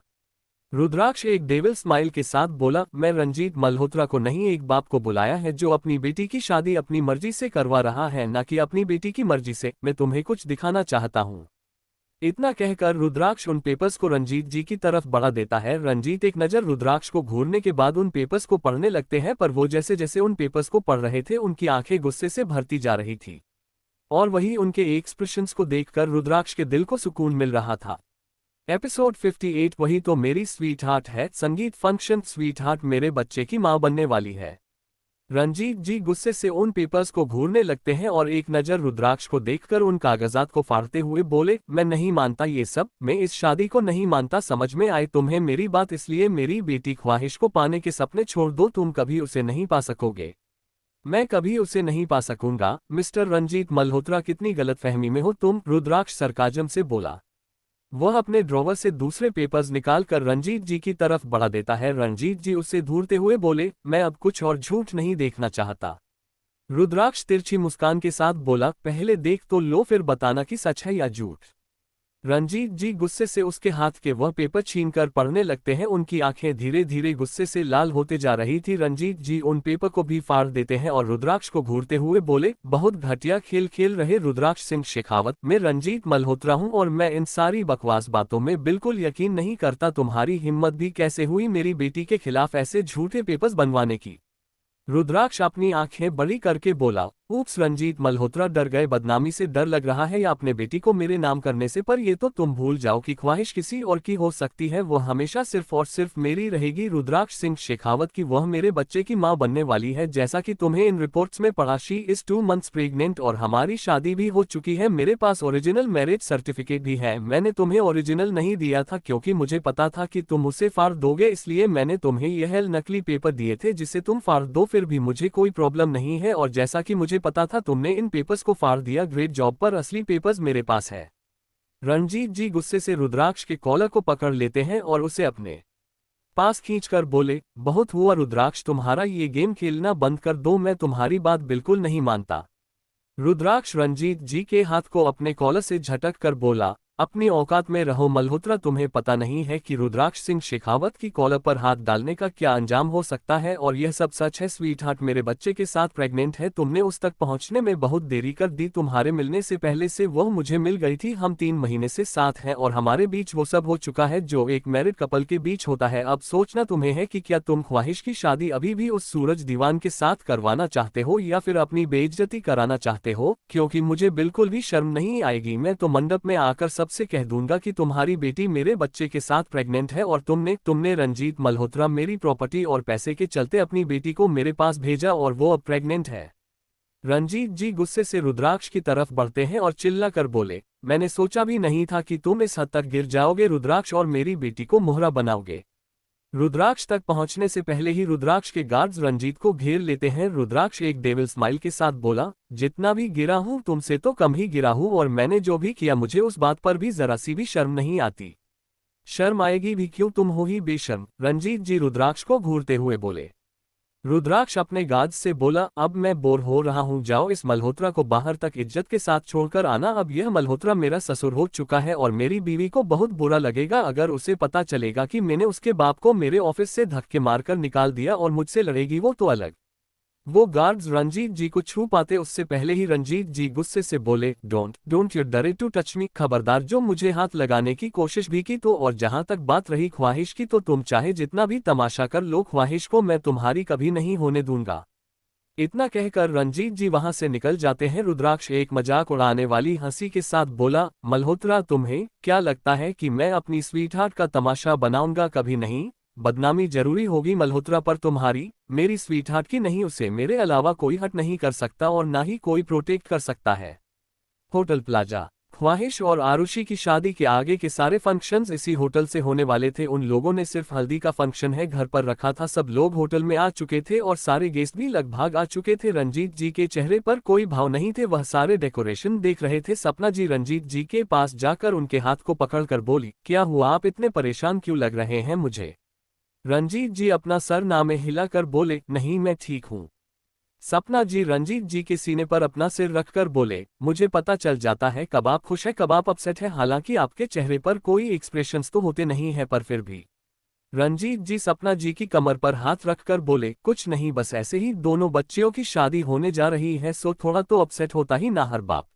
रुद्राक्ष एक डेविल स्माइल के साथ बोला, मैं रंजीत मल्होत्रा को नहीं, एक बाप को बुलाया है जो अपनी बेटी की शादी अपनी मर्जी से करवा रहा है, ना कि अपनी बेटी की मर्जी से। मैं तुम्हें कुछ दिखाना चाहता हूँ। इतना कहकर रुद्राक्ष उन पेपर्स को रंजीत जी की तरफ बढ़ा देता है। रंजीत एक नज़र रुद्राक्ष को घूरने के बाद उन पेपर्स को पढ़ने लगते हैं, पर वो जैसे जैसे उन पेपर्स को पढ़ रहे थे उनकी आंखें गुस्से से भरती जा रही थी, और वही उनके एक्सप्रेशंस को देखकर रुद्राक्ष के दिल को सुकून मिल रहा था। एपिसोड 58, वही तो मेरी स्वीट हार्ट है। संगीत फंक्शन, स्वीट हार्ट मेरे बच्चे की मां बनने वाली है। रंजीत जी गुस्से से उन पेपर्स को घूरने लगते हैं और एक नज़र रुद्राक्ष को देखकर उन कागजात को फाड़ते हुए बोले, मैं नहीं मानता ये सब, मैं इस शादी को नहीं मानता। समझ में आए तुम्हें मेरी बात? इसलिए मेरी बेटी ख्वाहिश को पाने के सपने छोड़ दो, तुम कभी उसे नहीं पा सकोगे। मैं कभी उसे नहीं पा सकूंगा। मिस्टर रंजीत मल्होत्रा, कितनी गलतफहमी में हो तुम? रुद्राक्ष सरकाजम से बोला। वह अपने ड्रॉवर से दूसरे पेपर्स निकालकर रंजीत जी की तरफ बढ़ा देता है। रंजीत जी उसे घूरते हुए बोले, मैं अब कुछ और झूठ नहीं देखना चाहता। रुद्राक्ष तिरछी मुस्कान के साथ बोला, पहले देख तो लो, फिर बताना कि सच है या झूठ। रंजीत जी गुस्से से उसके हाथ के वह पेपर छीनकर पढ़ने लगते हैं। उनकी आंखें धीरे धीरे गुस्से से लाल होते जा रही थी। रंजीत जी उन पेपर को भी फाड़ देते हैं और रुद्राक्ष को घूरते हुए बोले, बहुत घटिया खेल खेल रहे रुद्राक्ष सिंह शेखावत। मैं रंजीत मल्होत्रा हूं और मैं इन सारी बकवास बातों में बिल्कुल यकीन नहीं करता। तुम्हारी हिम्मत भी कैसे हुई मेरी बेटी के खिलाफ ऐसे झूठे पेपर्स बनवाने की? रुद्राक्ष अपनी आंखें बड़ी करके बोला, ऊप्स रंजीत मल्होत्रा डर गए, बदनामी से डर लग रहा है या अपने बेटी को मेरे नाम करने से? पर ये तो तुम भूल जाओ कि ख्वाहिश किसी और की हो सकती है, वो हमेशा सिर्फ और सिर्फ मेरी रहेगी। रुद्राक्ष सिंह शेखावत की वह मेरे बच्चे की मां बनने वाली है, जैसा कि तुम्हें इन रिपोर्ट्स में पढ़ा। शी इज 2 मंथ्स प्रेग्नेंट और हमारी शादी भी हो चुकी है। मेरे पास ओरिजिनल मैरिज सर्टिफिकेट भी है। मैंने तुम्हें ओरिजिनल नहीं दिया था क्योंकि मुझे पता था कि तुम उसे फाड़ दोगे, इसलिए मैंने तुम्हें यह नकली पेपर दिए थे जिसे तुम फाड़ दो, फिर भी मुझे कोई प्रॉब्लम नहीं है। और जैसा कि मुझे पता था तुमने इन पेपर्स को फाड़ दिया। ग्रेट जॉब, पर असली पेपर्स मेरे पास है। रणजीत जी गुस्से से रुद्राक्ष के कॉलर को पकड़ लेते हैं और उसे अपने पास खींचकर बोले, बहुत हुआ रुद्राक्ष, तुम्हारा ये गेम खेलना बंद कर दो, मैं तुम्हारी बात बिल्कुल नहीं मानता। रुद्राक्ष रंजीत जी के हाथ को अपने कॉलर से झटक कर बोला, अपनी औकात में रहो मल्होत्रा, तुम्हें पता नहीं है कि रुद्राक्ष सिंह शेखावत की कॉलर पर हाथ डालने का क्या अंजाम हो सकता है। और यह सब सच है। स्वीट हार्ट मेरे बच्चे के साथ प्रेग्नेंट है। तुमने उस तक पहुंचने में बहुत देरी कर दी। तुम्हारे मिलने से पहले से वह मुझे मिल गई थी। हम 3 महीने से साथ हैं और हमारे बीच वो सब हो चुका है जो एक मैरिड कपल के बीच होता है। अब सोचना तुम्हें है कि क्या तुम ख्वाहिश की शादी अभी भी उस सूरज दीवान के साथ करवाना चाहते हो या फिर अपनी बेइज्जती कराना चाहते हो? क्योंकि मुझे बिल्कुल भी शर्म नहीं आएगी। मैं तो मंडप में आकर सबसे कह दूंगा कि तुम्हारी बेटी मेरे बच्चे के साथ प्रेग्नेंट है और तुमने रंजीत मल्होत्रा मेरी प्रॉपर्टी और पैसे के चलते अपनी बेटी को मेरे पास भेजा और वो अब प्रेग्नेंट है। रंजीत जी गुस्से से रुद्राक्ष की तरफ बढ़ते हैं और चिल्ला कर बोले, मैंने सोचा भी नहीं था कि तुम इस हद तक गिर जाओगे रुद्राक्ष और मेरी बेटी को मोहरा बनाओगे। रुद्राक्ष तक पहुंचने से पहले ही रुद्राक्ष के गार्ड्स रंजीत को घेर लेते हैं। रुद्राक्ष एक डेविल स्माइल के साथ बोला, जितना भी गिरा हूं तुमसे तो कम ही गिरा हूं और मैंने जो भी किया मुझे उस बात पर भी जरा सी भी शर्म नहीं आती। शर्म आएगी भी क्यों, तुम हो ही बेशर्म। रंजीत जी रुद्राक्ष को घूरते हुए बोले। रुद्राक्ष अपने गार्ड से बोला, अब मैं बोर हो रहा हूँ, जाओ इस मल्होत्रा को बाहर तक इज्जत के साथ छोड़कर आना। अब यह मल्होत्रा मेरा ससुर हो चुका है और मेरी बीवी को बहुत बुरा लगेगा अगर उसे पता चलेगा कि मैंने उसके बाप को मेरे ऑफिस से धक्के मारकर निकाल दिया और मुझसे लड़ेगी वो तो अलग। वो गार्ड्स रंजीत जी को छू पाते उससे पहले ही रंजीत जी गुस्से से बोले, डोंट यू डरे टू टच मी, खबरदार जो मुझे हाथ लगाने की कोशिश भी की तो। और जहां तक बात रही ख्वाहिश की तो तुम चाहे जितना भी तमाशा कर लो, ख्वाहिश को मैं तुम्हारी कभी नहीं होने दूंगा। इतना कहकर रंजीत जी वहां से निकल जाते हैं। रुद्राक्ष एक मजाक उड़ाने वाली हंसी के साथ बोला, मल्होत्रा तुम्हें क्या लगता है कि मैं अपनी स्वीटहार्ट का तमाशा बनाऊंगा? कभी नहीं, बदनामी जरूरी होगी मल्होत्रा पर तुम्हारी, मेरी स्वीटहार्ट की नहीं, उसे मेरे अलावा कोई हट नहीं कर सकता और ना ही कोई प्रोटेक्ट कर सकता है। Hotel plaza. ख्वाहिश और आरुषि की शादी के आगे के सारे फंक्शंस इसी होटल से होने वाले थे। उन लोगों ने सिर्फ हल्दी का फंक्शन है घर पर रखा था। सब लोग होटल में आ चुके थे और सारे गेस्ट भी लगभग आ चुके थे। रंजीत जी के चेहरे पर कोई भाव नहीं थे, वह सारे डेकोरेशन देख रहे थे। सपना जी रंजीत जी के पास जाकर उनके हाथ को पकड़कर बोली, क्या हुआ, आप इतने परेशान क्यों लग रहे हैं मुझे? रंजीत जी अपना सर नामे हिलाकर बोले, नहीं मैं ठीक हूँ। सपना जी रंजीत जी के सीने पर अपना सिर रखकर बोले, मुझे पता चल जाता है कब आप खुश है कब आप अपसेट है, हालांकि आपके चेहरे पर कोई एक्सप्रेशंस तो होते नहीं है पर फिर भी। रंजीत जी सपना जी की कमर पर हाथ रखकर बोले, कुछ नहीं, बस ऐसे ही, दोनों बच्चियों की शादी होने जा रही है सो थोड़ा तो अपसेट होता ही ना हर बाप।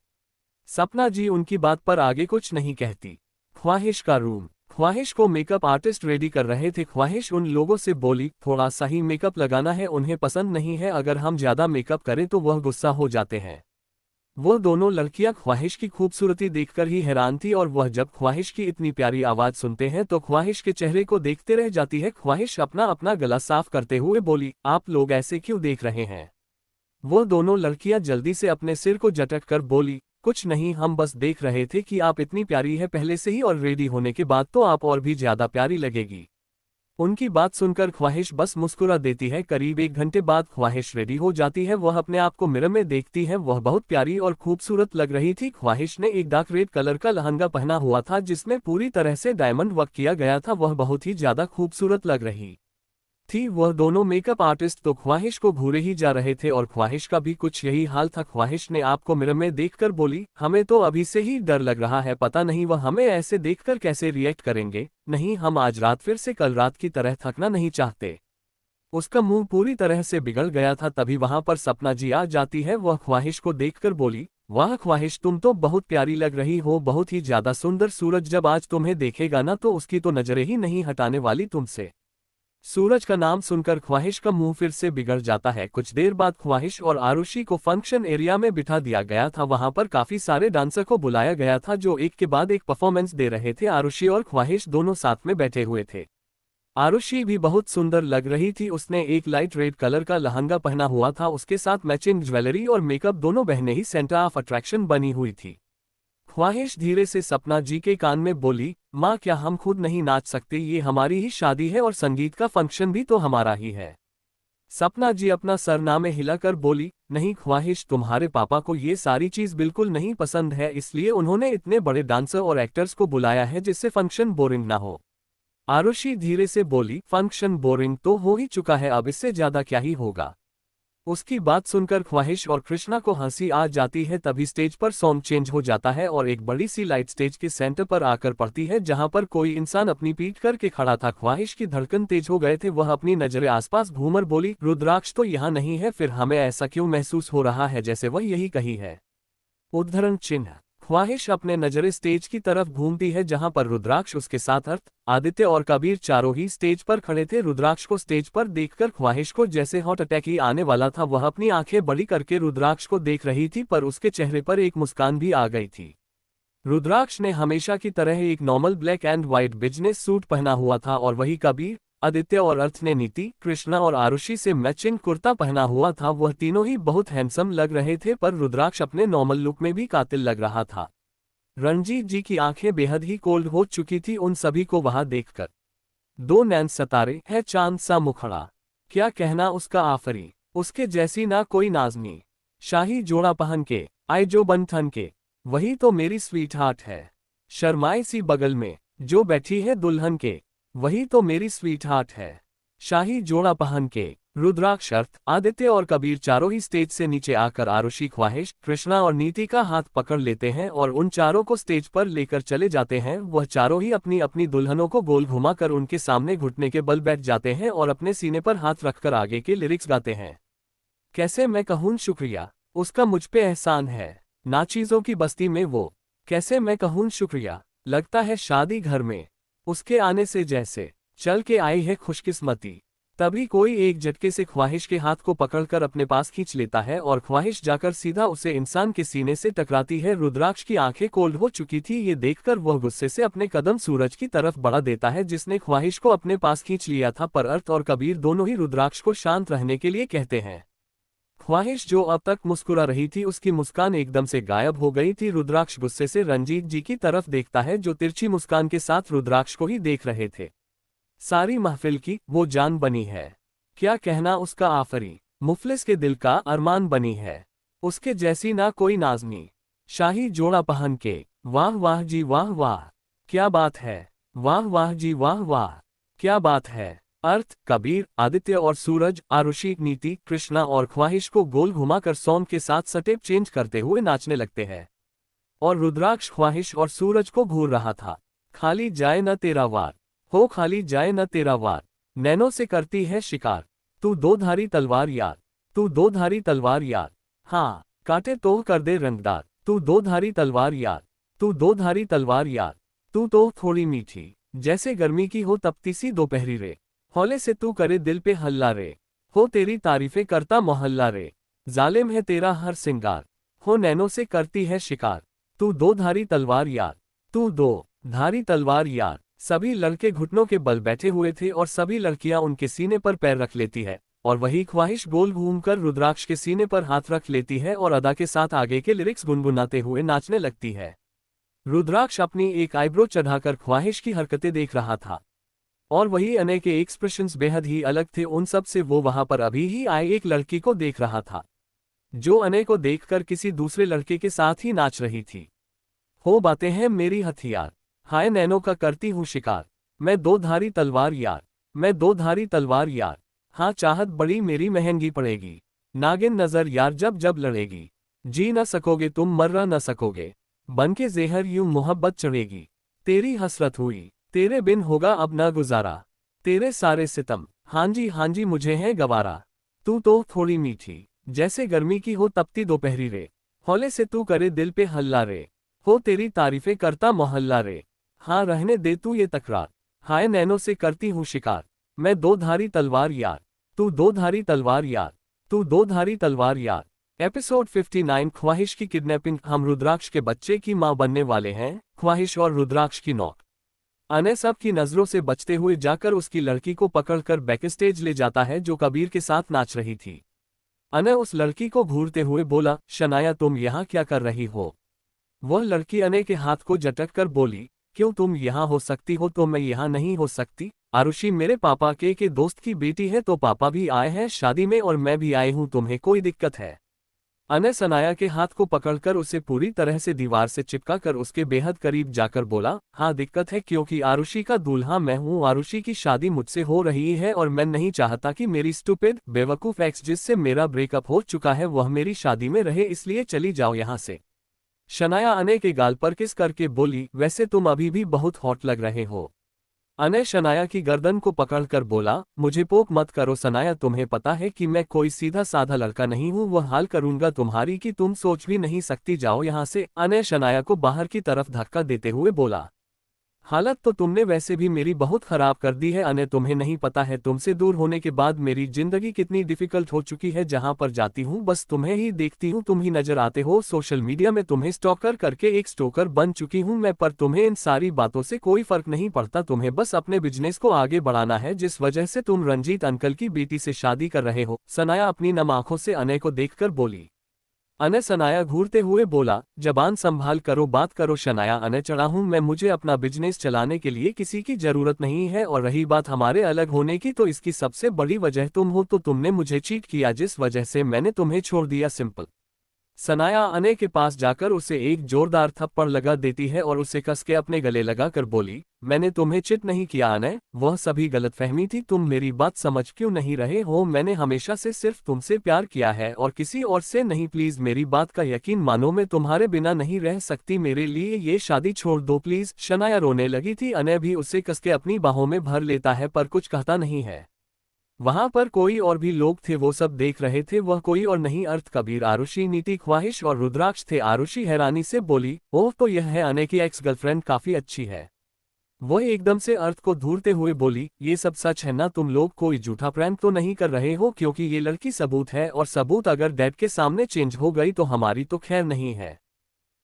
सपना जी उनकी बात पर आगे कुछ नहीं कहती। ख्वाहिश का रूम। ख्वाहिश को मेकअप आर्टिस्ट रेडी कर रहे थे। ख्वाहिश उन लोगों से बोली, थोड़ा सा ही मेकअप लगाना है, उन्हें पसंद नहीं है अगर हम ज्यादा मेकअप करें तो वह गुस्सा हो जाते हैं। वो दोनों लड़कियां ख्वाहिश की खूबसूरती देखकर ही हैरान थी और वह जब ख्वाहिश की इतनी प्यारी आवाज सुनते हैं तो ख्वाहिश के चेहरे को देखते रह जाती है। ख्वाहिश अपना अपना गला साफ करते हुए बोली, आप लोग ऐसे क्यों देख रहे हैं? वो दोनों लड़कियां जल्दी से अपने सिर को झटक कर बोली, कुछ नहीं, हम बस देख रहे थे कि आप इतनी प्यारी है पहले से ही और रेडी होने के बाद तो आप और भी ज्यादा प्यारी लगेगी। उनकी बात सुनकर ख्वाहिश बस मुस्कुरा देती है। करीब 1 घंटे बाद ख्वाहिश रेडी हो जाती है। वह अपने आप को मिरर में देखती है, वह बहुत प्यारी और खूबसूरत लग रही थी। ख्वाहिश ने एक डार्क रेड कलर का लहंगा पहना हुआ था जिसमें पूरी तरह से डायमंड वर्क किया गया था, वह बहुत ही ज्यादा खूबसूरत लग रही थी। वह दोनों मेकअप आर्टिस्ट तो ख्वाहिश को घूरे ही जा रहे थे और ख्वाहिश का भी कुछ यही हाल था। ख्वाहिश ने आपको मिरर में देखकर बोली, हमें तो अभी से ही डर लग रहा है, पता नहीं वह हमें ऐसे देखकर कैसे रिएक्ट करेंगे। नहीं, हम आज रात फिर से कल रात की तरह थकना नहीं चाहते। उसका मुंह पूरी तरह से बिगड़ गया था। तभी वहां पर सपना जी आ जाती है। वह ख्वाहिश को देखकर बोली, वाह ख्वाहिश, तुम तो बहुत प्यारी लग रही हो, बहुत ही ज्यादा सुंदर। सूरज जब आज तुम्हें देखेगा ना तो उसकी तो नजरें ही नहीं हटाने वाली तुमसे। सूरज का नाम सुनकर ख्वाहिश का मुंह फिर से बिगड़ जाता है। कुछ देर बाद ख्वाहिश और आरुषि को फंक्शन एरिया में बिठा दिया गया था। वहां पर काफी सारे डांसर को बुलाया गया था जो एक के बाद एक परफॉर्मेंस दे रहे थे। आरुषि और ख्वाहिश दोनों साथ में बैठे हुए थे। आरुषि भी बहुत सुंदर लग रही थी। उसने एक लाइट रेड कलर का लहंगा पहना हुआ था, उसके साथ मैचिंग ज्वेलरी और मेकअप, दोनों बहनें ही सेंटर ऑफ अट्रैक्शन बनी हुई थी। ख्वाहिश धीरे से सपना जी के कान में बोली, माँ क्या हम खुद नहीं नाच सकते? ये हमारी ही शादी है और संगीत का फंक्शन भी तो हमारा ही है। सपना जी अपना सरनामे हिलाकर बोली, नहीं ख्वाहिश, तुम्हारे पापा को ये सारी चीज बिल्कुल नहीं पसंद है, इसलिए उन्होंने इतने बड़े डांसर और एक्टर्स को बुलाया है जिससे फंक्शन बोरिंग ना हो। आरुषि धीरे से बोली, फंक्शन बोरिंग तो हो ही चुका है, अब इससे ज्यादा क्या ही होगा। उसकी बात सुनकर ख्वाहिश और कृष्णा को हंसी आ जाती है। तभी स्टेज पर सॉन्ग चेंज हो जाता है और एक बड़ी सी लाइट स्टेज के सेंटर पर आकर पड़ती है जहां पर कोई इंसान अपनी पीठ करके खड़ा था। ख्वाहिश की धड़कन तेज हो गए थे, वह अपनी नजरें आसपास घूमर बोली, रुद्राक्ष तो यहाँ नहीं है, फिर हमें ऐसा क्यों महसूस हो रहा है जैसे वह यही कही है? उद्धरण चिन्ह। ख्वाहिश अपने नजरें स्टेज की तरफ घूमती है जहां पर रुद्राक्ष, उसके साथ अर्थ, आदित्य और कबीर चारों ही स्टेज पर खड़े थे। रुद्राक्ष को स्टेज पर देखकर ख्वाहिश को जैसे हार्ट अटैक ही आने वाला था। वह अपनी आंखें बड़ी करके रुद्राक्ष को देख रही थी पर उसके चेहरे पर एक मुस्कान भी आ गई थी। रुद्राक्ष ने हमेशा की तरह एक normal black and white business suit पहना हुआ था और वही कबीर, आदित्य और अर्थ ने नीति, कृष्णा और आरुषि से मैचिंग कुर्ता पहना हुआ था। वह तीनों ही बहुत हैंडसम लग रहे थे पर रुद्राक्ष अपने नॉर्मल लुक में भी कातिल लग रहा था। रणजीत जी की आंखें बेहद ही कोल्ड हो चुकी थी उन सभी को वहां देखकर। दो नैन सितारे है चांद सा मुखड़ा, क्या कहना उसका आफरी, उसके जैसी ना कोई नाजनी, शाही जोड़ा पहन के आए जो बन ठन के, वही तो मेरी स्वीट हार्ट है। शर्माई सी बगल में जो बैठी है दुल्हन के, वही तो मेरी स्वीट हार्ट है। शाही जोड़ा पहन के रुद्राक्ष, अर्थ, आदित्य और कबीर चारों ही स्टेज से नीचे आकर आरुषि, ख्वाहिश, कृष्णा और नीति का हाथ पकड़ लेते हैं और उन चारों को स्टेज पर लेकर चले जाते हैं। वह चारों ही अपनी अपनी दुल्हनों को गोल घुमाकर उनके सामने घुटने के बल बैठ जाते हैं और अपने सीने पर हाथ रखकर आगे के लिरिक्स गाते हैं। कैसे मैं कहूँ शुक्रिया, उसका मुझ पे एहसान है, नाचीजों की बस्ती में वो। कैसे मैं कहूँ शुक्रिया, लगता है शादी घर में उसके आने से जैसे चल के आई है खुशकिस्मती। तभी कोई एक झटके से ख्वाहिश के हाथ को पकड़कर अपने पास खींच लेता है और ख्वाहिश जाकर सीधा उसे इंसान के सीने से टकराती है। रुद्राक्ष की आंखें कोल्ड हो चुकी थी। ये देखकर वह गुस्से से अपने कदम सूरज की तरफ बढ़ा देता है जिसने ख्वाहिश को अपने पास खींच लिया था, पर अर्थ और कबीर दोनों ही रुद्राक्ष को शांत रहने के लिए कहते हैं। ख्वाहिश जो अब तक मुस्कुरा रही थी, उसकी मुस्कान एकदम से गायब हो गई थी। रुद्राक्ष गुस्से से रंजीत जी की तरफ देखता है जो तिरछी मुस्कान के साथ रुद्राक्ष को ही देख रहे थे। सारी महफिल की वो जान बनी है, क्या कहना उसका आफरी, मुफलिस के दिल का अरमान बनी है, उसके जैसी ना कोई नाज़नी। शाही जोड़ा पहन के वाह वाह जी वाह वाह, क्या बात है, वाह वाह जी वाह वाह, क्या बात है। अर्थ, कबीर, आदित्य और सूरज, आरुषि, नीति, कृष्णा और ख्वाहिश को गोल घुमाकर सॉन्ग के साथ स्टेप चेंज करते हुए नाचने लगते हैं और रुद्राक्ष ख्वाहिश और सूरज को घूर रहा था। खाली जाए न तेरा वार हो, खाली जाए न तेरा वार, नैनों से करती है शिकार, तू दो धारी तलवार यार, तू दो धारी तलवार यार, हाँ काटे तो कर दे रंगदार, तू दो धारी तलवार यार, तू दो धारी तलवार यार, तू तो थोड़ी मीठी जैसे गर्मी की हो तपती सी दोपहरी रे, हौले से तू करे दिल पे हल्ला रे, हो तेरी तारीफें करता मोहल्ला रे, जालिम है तेरा हर सिंगार, हो नैनों से करती है शिकार, तू दो धारी तलवार यार, तू दो धारी तलवार यार। सभी लड़के घुटनों के बल बैठे हुए थे और सभी लड़कियां उनके सीने पर पैर रख लेती है और वही ख्वाहिश गोल घूमकर रुद्राक्ष के सीने पर हाथ रख लेती है और अदा के साथ आगे के लिरिक्स गुनगुनाते हुए नाचने लगती है। रुद्राक्ष अपनी एक आईब्रो चढ़ाकर ख्वाहिश की हरकतें देख रहा था और वही अनय के एक्सप्रेशंस बेहद ही अलग थे उन सब से। वो वहां पर अभी ही आए एक लड़की को देख रहा था जो अनय को देखकर किसी दूसरे लड़के के साथ ही नाच रही थी। हो बातें हैं मेरी हथियार, हाय नैनों का करती हूँ शिकार, मैं दो धारी तलवार यार, मैं दो धारी तलवार यार, हाँ चाहत बड़ी मेरी महंगी पड़ेगी, नागिन नजर यार जब जब लड़ेगी, जी न सकोगे तुम मर्रा न सकोगे, बनके ज़ेहर यूं मोहब्बत चढ़ेगी, तेरी हसरत हुई तेरे बिन होगा अब न गुजारा, तेरे सारे सितम हाँ जी मुझे है गवारा, तू तो थोड़ी मीठी जैसे गर्मी की हो तपती दोपहरी रे, हौले से तू करे दिल पे हल्ला रे, हो तेरी तारीफें करता मोहल्ला रे, हाँ रहने दे तू ये तकरार, हाय नैनों से करती हूँ शिकार, मैं दो धारी तलवार यार, तू दो धारी तलवार यार, तू दो धारी तलवार यार। एपिसोड 59 ख्वाहिश की किडनैपिंग। हम रुद्राक्ष के बच्चे की मां बनने वाले हैं। ख्वाहिश और रुद्राक्ष की नौक। अनय सब की नजरों से बचते हुए जाकर उसकी लड़की को पकड़कर बैकस्टेज ले जाता है जो कबीर के साथ नाच रही थी। अनय उस लड़की को घूरते हुए बोला, शनाया तुम यहाँ क्या कर रही हो। वह लड़की अनय के हाथ को झटक कर बोली, क्यों तुम यहाँ हो सकती हो तो मैं यहाँ नहीं हो सकती। आरुषि मेरे पापा के दोस्त की बेटी है तो पापा भी आए हैं शादी में और मैं भी आई हूँ, तुम्हें कोई दिक्कत है। अनय सनाया के हाथ को पकड़कर उसे पूरी तरह से दीवार से चिपका कर उसके बेहद करीब जाकर बोला, हाँ दिक्कत है क्योंकि आरुषि का दूल्हा मैं हूँ। आरुषि की शादी मुझसे हो रही है और मैं नहीं चाहता कि मेरी स्टूपिड बेवकूफ एक्स जिससे मेरा ब्रेकअप हो चुका है वह मेरी शादी में रहे, इसलिए चली जाओ यहाँ से। शनाया अनय के गाल पर किस करके बोली, वैसे तुम अभी भी बहुत हॉट लग रहे हो। अनय शनाया की गर्दन को पकड़कर बोला, मुझे पोक मत करो सनाया, तुम्हें पता है कि मैं कोई सीधा साधा लड़का नहीं हूँ। वह हाल करूंगा तुम्हारी कि तुम सोच भी नहीं सकती, जाओ यहाँ से। अनय शनाया को बाहर की तरफ धक्का देते हुए बोला, हालत तो तुमने वैसे भी मेरी बहुत खराब कर दी है अनय, तुम्हें नहीं पता है तुमसे दूर होने के बाद मेरी जिंदगी कितनी डिफिकल्ट हो चुकी है। जहां पर जाती हूं बस तुम्हें ही देखती हूं, तुम ही नजर आते हो। सोशल मीडिया में तुम्हें स्टॉकर करके एक स्टोकर बन चुकी हूं मैं, पर तुम्हें इन सारी बातों से कोई फर्क नहीं पड़ता। तुम्हें बस अपने बिजनेस को आगे बढ़ाना है जिस वजह से तुम रंजीत अंकल की बेटी से शादी कर रहे हो। सनाया अपनी नम आंखों से अनय को देखकर बोली। अनय सनाया घूरते हुए बोला, जबान संभाल करो बात करो शनाया। अनय चढ़ा हूं मैं, मुझे अपना बिजनेस चलाने के लिए किसी की जरूरत नहीं है। और रही बात हमारे अलग होने की तो इसकी सबसे बड़ी वजह तुम हो। तो तुमने मुझे चीट किया जिस वजह से मैंने तुम्हें छोड़ दिया, सिंपल। सनाया अने के पास जाकर उसे एक जोरदार थप्पड़ लगा देती है और उसे कस के अपने गले लगाकर बोली, मैंने तुम्हें चिट नहीं किया अनय, वह सभी गलतफहमी थी, तुम मेरी बात समझ क्यों नहीं रहे हो, मैंने हमेशा से सिर्फ तुमसे प्यार किया है और किसी और से नहीं, प्लीज मेरी बात का यकीन मानो, मैं तुम्हारे बिना नहीं रह सकती, मेरे लिए ये शादी छोड़ दो प्लीज। शनाया रोने लगी थी, अनय भी उसे कस के अपनी बाहों में भर लेता है पर कुछ कहता नहीं है। वहां पर कोई और भी लोग थे, वो सब देख रहे थे, वह कोई और नहीं अर्थ, कबीर, आरुषि, नीति, ख्वाहिश और रुद्राक्ष थे। आरुषि हैरानी से बोली, ओह तो यह है अनय की एक्स गर्लफ्रेंड, काफी अच्छी है। वह एकदम से अर्थ को घूरते हुए बोली, ये सब सच है ना, तुम लोग कोई झूठा प्रैंक तो नहीं कर रहे हो, क्योंकि ये लड़की सबूत है और सबूत अगर डैड के सामने चेंज हो गई तो हमारी तो खैर नहीं है।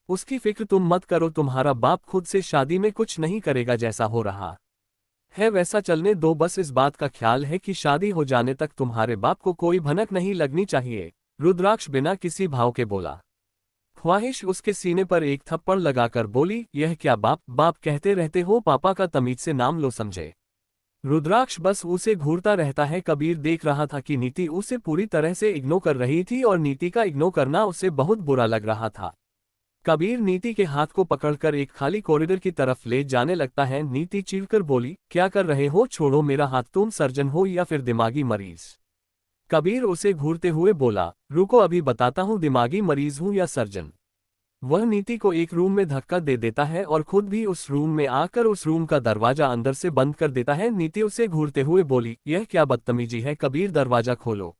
उसकी फिक्र तुम मत करो, तुम्हारा बाप खुद से शादी में कुछ नहीं करेगा, जैसा हो रहा है वैसा चलने दो, बस इस बात का ख्याल है कि शादी हो जाने तक तुम्हारे बाप को कोई भनक नहीं लगनी चाहिए। रुद्राक्ष बिना किसी भाव के बोला। ख्वाहिश उसके सीने पर एक थप्पड़ लगाकर बोली, यह क्या बाप बाप कहते रहते हो, पापा का तमीज से नाम लो समझे। रुद्राक्ष बस उसे घूरता रहता है। कबीर देख रहा था कि नीति उसे पूरी तरह से इग्नोर कर रही थी और नीति का इग्नोर करना उसे बहुत बुरा लग रहा था। कबीर नीति के हाथ को पकड़कर एक खाली कॉरिडोर की तरफ ले जाने लगता है। नीति चिढ़कर बोली, क्या कर रहे हो, छोड़ो मेरा हाथ, तुम सर्जन हो या फिर दिमागी मरीज। कबीर उसे घूरते हुए बोला, रुको अभी बताता हूँ दिमागी मरीज हूँ या सर्जन। वह नीति को एक रूम में धक्का दे देता है और खुद भी उस रूम में आकर उस रूम का दरवाजा अंदर से बंद कर देता है। नीति उसे घूरते हुए बोली, यह क्या बदतमीजी है कबीर, दरवाजा खोलो।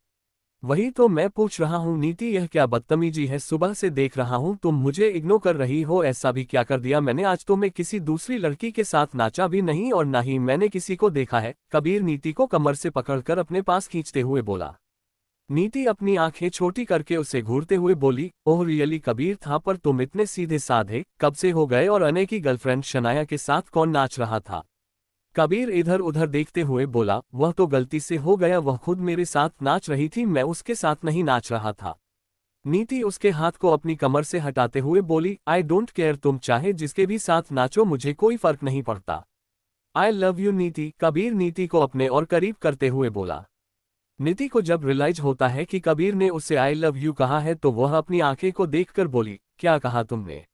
वही तो मैं पूछ रहा हूँ नीति, यह क्या बदतमीजी है, सुबह से देख रहा हूँ तुम मुझे इग्नोर कर रही हो, ऐसा भी क्या कर दिया मैंने, आज तो मैं किसी दूसरी लड़की के साथ नाचा भी नहीं और ना ही मैंने किसी को देखा है। कबीर नीति को कमर से पकड़कर अपने पास खींचते हुए बोला। नीति अपनी आंखें छोटी करके उसे घूरते हुए बोली, ओह रियली कबीर, था पर तुम इतने सीधे साधे कब से हो गए, और अनय की गर्लफ्रेंड शनाया के साथ कौन नाच रहा था। कबीर इधर उधर देखते हुए बोला, वह तो गलती से हो गया, वह खुद मेरे साथ नाच रही थी, मैं उसके साथ नहीं नाच रहा था। नीति उसके हाथ को अपनी कमर से हटाते हुए बोली, आई डोंट केयर, तुम चाहे जिसके भी साथ नाचो, मुझे कोई फर्क नहीं पड़ता। आई लव यू नीति, कबीर नीति को अपने और करीब करते हुए बोला। नीति को जब रियलाइज होता है कि कबीर ने उसे आई लव यू कहा है तो वह अपनी आंखें को देखकर बोली, क्या कहा तुमने।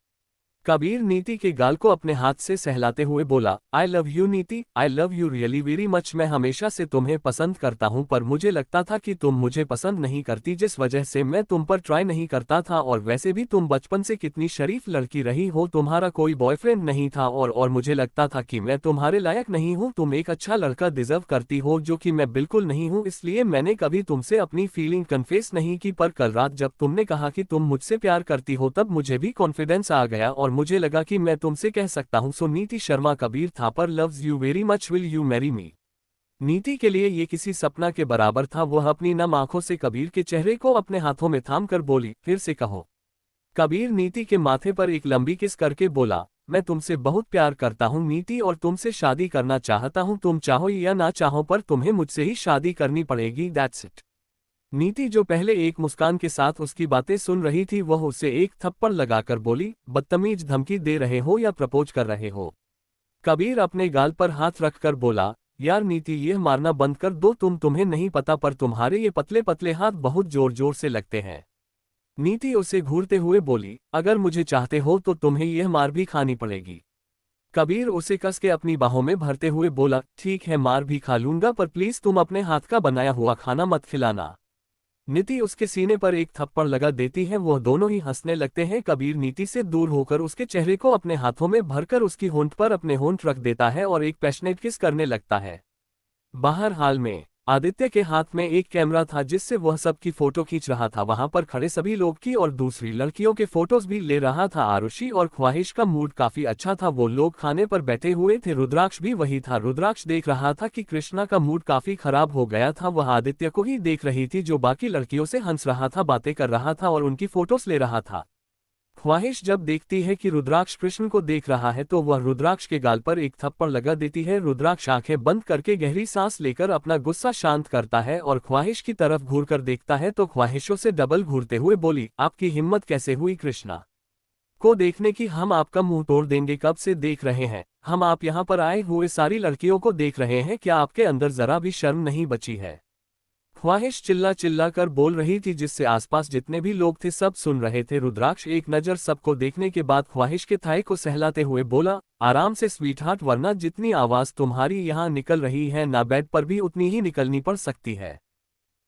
कबीर नीति के गाल को अपने हाथ से सहलाते हुए बोला, आई लव यू नीति, आई love you really very much, मैं हमेशा से तुम्हें पसंद करता हूं पर मुझे लगता था कि तुम मुझे पसंद नहीं करती, जिस वजह से मैं तुम पर ट्राई नहीं करता था, और वैसे भी तुम बचपन से कितनी शरीफ लड़की रही हो, तुम्हारा कोई बॉयफ्रेंड नहीं था और मुझे लगता था कि मैं तुम्हारे लायक नहीं हूं, तुम एक अच्छा लड़का डिजर्व करती हो, जो कि मैं बिल्कुल नहीं हूं, इसलिए मैंने कभी तुमसे अपनी फीलिंग कन्फेस नहीं की, पर कल रात जब तुमने कहा कि तुम मुझसे प्यार करती हो तब मुझे भी कॉन्फिडेंस आ गया और मुझे लगा कि मैं तुमसे कह सकता हूं। सो नीति Sharma Kabir Thapar loves you very much, will you marry me. नीति के लिए ये किसी सपना के बराबर था। वह अपनी नम आंखों से कबीर के चेहरे को अपने हाथों में थाम कर बोली, फिर से कहो। कबीर नीति के माथे पर एक लंबी किस करके बोला, मैं तुमसे बहुत प्यार करता हूं नीति और तुमसे शादी करना चाहता हूं, तुम चाहो या ना चाहो पर तुम्हें मुझसे ही शादी करनी पड़ेगी, दैट्स इट। नीति जो पहले एक मुस्कान के साथ उसकी बातें सुन रही थी वह उसे एक थप्पड़ लगाकर बोली, बदतमीज, धमकी दे रहे हो या प्रपोज कर रहे हो। कबीर अपने गाल पर हाथ रखकर बोला, यार नीति यह मारना बंद कर दो, तुम्हें नहीं पता पर तुम्हारे ये पतले पतले हाथ बहुत जोर जोर से लगते हैं। नीति उसे घूरते हुए बोली, अगर मुझे चाहते हो तो तुम्हें यह मार भी खानी पड़ेगी। कबीर उसे कस के अपनी बाहों में भरते हुए बोला, ठीक है मार भी खा लूंगा पर प्लीज तुम अपने हाथ का बनाया हुआ खाना मत खिलाना। नीति उसके सीने पर एक थप्पड़ लगा देती है। वह दोनों ही हंसने लगते हैं। कबीर नीति से दूर होकर उसके चेहरे को अपने हाथों में भरकर उसकी होंठ पर अपने होंठ रख देता है और एक पैशनेट किस करने लगता है। बाहर हाल में आदित्य के हाथ में एक कैमरा था जिससे वह सबकी फोटो खींच रहा था। वहां पर खड़े सभी लोग की और दूसरी लड़कियों के फोटोज भी ले रहा था। आरुषि और ख्वाहिश का मूड काफी अच्छा था, वो लोग खाने पर बैठे हुए थे। रुद्राक्ष भी वही था। रुद्राक्ष देख रहा था कि कृष्णा का मूड काफी खराब हो गया था। वह आदित्य को ही देख रही थी जो बाकी लड़कियों से हंस रहा था, बातें कर रहा था और उनकी फोटोज ले रहा था। ख्वाहिश जब देखती है कि रुद्राक्ष कृष्ण को देख रहा है तो वह रुद्राक्ष के गाल पर एक थप्पड़ लगा देती है। रुद्राक्ष आंखें बंद करके गहरी सांस लेकर अपना गुस्सा शांत करता है और ख्वाहिश की तरफ घूरकर देखता है तो ख्वाहिशों से डबल घूरते हुए बोली, आपकी हिम्मत कैसे हुई कृष्णा को देखने की, हम आपका मुंह तोड़ देंगे, कब से देख रहे हैं हम, आप यहाँ पर आए हुए सारी लड़कियों को देख रहे हैं, क्या आपके अंदर जरा भी शर्म नहीं बची है। ख्वाहिश चिल्ला चिल्ला कर बोल रही थी जिससे आसपास जितने भी लोग थे सब सुन रहे थे। रुद्राक्ष एक नज़र सबको देखने के बाद ख्वाहिश के थाई को सहलाते हुए बोला, आराम से स्वीटहार्ट, वरना जितनी आवाज़ तुम्हारी यहाँ निकल रही है ना बेड पर भी उतनी ही निकलनी पड़ सकती है।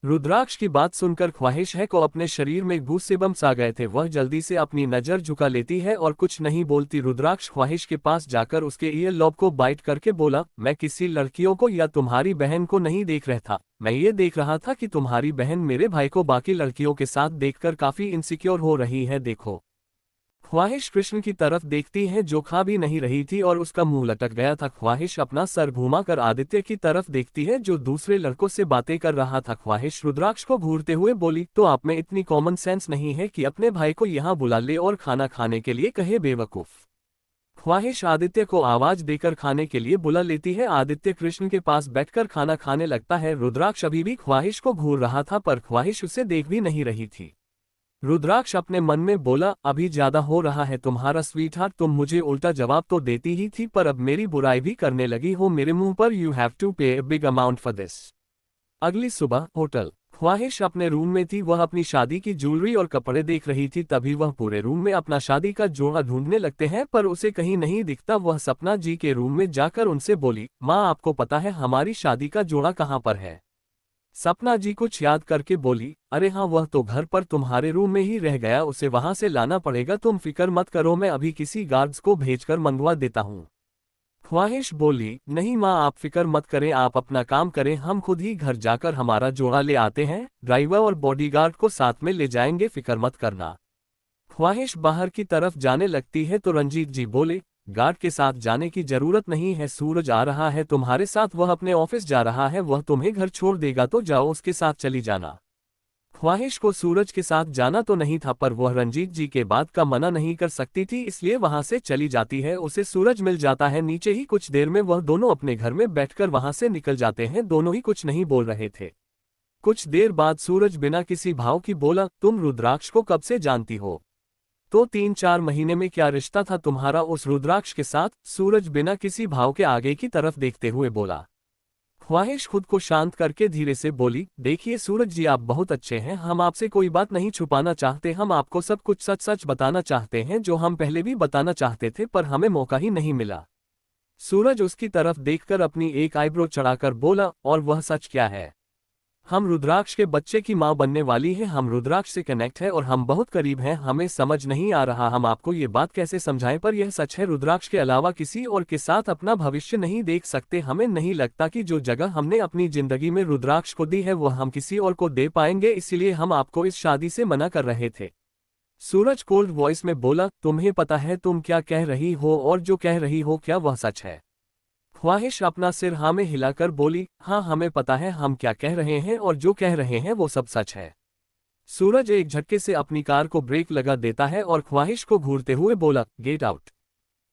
रुद्राक्ष की बात सुनकर ख्वाहिश है को अपने शरीर में गूसे बम्स आ गए थे। वह जल्दी से अपनी नज़र झुका लेती है और कुछ नहीं बोलती। रुद्राक्ष ख्वाहिश के पास जाकर उसके ईयर लॉब को बाइट करके बोला, मैं किसी लड़कियों को या तुम्हारी बहन को नहीं देख रहा था, मैं ये देख रहा था कि तुम्हारी बहन मेरे भाई को बाकी लड़कियों के साथ देखकर काफी इनसिक्योर हो रही है। देखो। ख्वाहिश कृष्ण की तरफ देखती है जो खा भी नहीं रही थी और उसका मुंह लटक गया था। ख्वाहिश अपना सर घुमा कर आदित्य की तरफ देखती है जो दूसरे लड़कों से बातें कर रहा था। ख्वाहिश रुद्राक्ष को घूरते हुए बोली, तो आप में इतनी कॉमन सेंस नहीं है कि अपने भाई को यहाँ बुला ले और खाना खाने के लिए कहे, बेवकूफ। ख्वाहिश आदित्य को आवाज देकर खाने के लिए बुला लेती है। आदित्य कृष्ण के पास बैठकर खाना खाने लगता है। रुद्राक्ष अभी भी ख्वाहिश को घूर रहा था पर ख्वाहिश उसे देख भी नहीं रही थी। रुद्राक्ष अपने मन में बोला, अभी ज्यादा हो रहा है तुम्हारा स्वीटहार्ट, तुम मुझे उल्टा जवाब तो देती ही थी पर अब मेरी बुराई भी करने लगी हो मेरे मुंह पर। यू हैव टू पे a big amount for this. अगली सुबह होटल। ख्वाहिश अपने रूम में थी। वह अपनी शादी की ज्वेलरी और कपड़े देख रही थी। तभी वह पूरे रूम में अपना शादी का जोड़ा ढूंढने लगते हैं पर उसे कहीं नहीं दिखता। वह सपना जी के रूम में जाकर उनसे बोली, माँ आपको पता है हमारी शादी का जोड़ा कहाँ पर है? सपना जी कुछ याद करके बोली, अरे हाँ वह तो घर पर तुम्हारे रूम में ही रह गया, उसे वहां से लाना पड़ेगा। तुम फिक्र मत करो, मैं अभी किसी गार्ड्स को भेजकर मंगवा देता हूँ। ख्वाहिश बोली, नहीं माँ आप फिक्र मत करें, आप अपना काम करें, हम खुद ही घर जाकर हमारा जोड़ा ले आते हैं। ड्राइवर और बॉडीगार्ड को साथ में ले जाएंगे, फिक्र मत करना। ख्वाहिश बाहर की तरफ जाने लगती है तो रंजीत जी बोले, गार्ड के साथ जाने की जरूरत नहीं है, सूरज आ रहा है तुम्हारे साथ, वह अपने ऑफिस जा रहा है, वह तुम्हें घर छोड़ देगा तो जाओ उसके साथ चली जाना। ख्वाहिश को सूरज के साथ जाना तो नहीं था पर वह रंजीत जी के बात का मना नहीं कर सकती थी, इसलिए वहां से चली जाती है। उसे सूरज मिल जाता है नीचे ही। कुछ देर में वह दोनों अपने घर में बैठकर वहां से निकल जाते हैं। दोनों ही कुछ नहीं बोल रहे थे। कुछ देर बाद सूरज बिना किसी भाव की बोला, तुम रुद्राक्ष को कब से जानती हो? तो 3-4 महीने में क्या रिश्ता था तुम्हारा उस रुद्राक्ष के साथ? सूरज बिना किसी भाव के आगे की तरफ देखते हुए बोला। ख्वाहिश खुद को शांत करके धीरे से बोली, देखिए सूरज जी आप बहुत अच्छे हैं, हम आपसे कोई बात नहीं छुपाना चाहते, हम आपको सब कुछ सच सच बताना चाहते हैं जो हम पहले भी बताना चाहते थे पर हमें मौका ही नहीं मिला। सूरज उसकी तरफ देखकर अपनी एक आईब्रो चढ़ाकर बोला, और वह सच क्या है? हम रुद्राक्ष के बच्चे की मां बनने वाली है, हम रुद्राक्ष से कनेक्ट है और हम बहुत करीब हैं। हमें समझ नहीं आ रहा हम आपको ये बात कैसे समझाएं पर यह सच है, रुद्राक्ष के अलावा किसी और के साथ अपना भविष्य नहीं देख सकते। हमें नहीं लगता कि जो जगह हमने अपनी जिंदगी में रुद्राक्ष को दी है वह हम किसी और को दे पाएंगे, इसलिए हम आपको इस शादी से मना कर रहे थे। सूरज कोल्ड वॉइस में बोला, तुम्हें पता है तुम क्या कह रही हो और जो कह रही हो क्या वह सच है? ख्वाहिश अपना सिर हाँ में हिलाकर बोली, हाँ हमें पता है हम क्या कह रहे हैं और जो कह रहे हैं वो सब सच है। सूरज एक झटके से अपनी कार को ब्रेक लगा देता है और ख्वाहिश को घूरते हुए बोला, गेट आउट।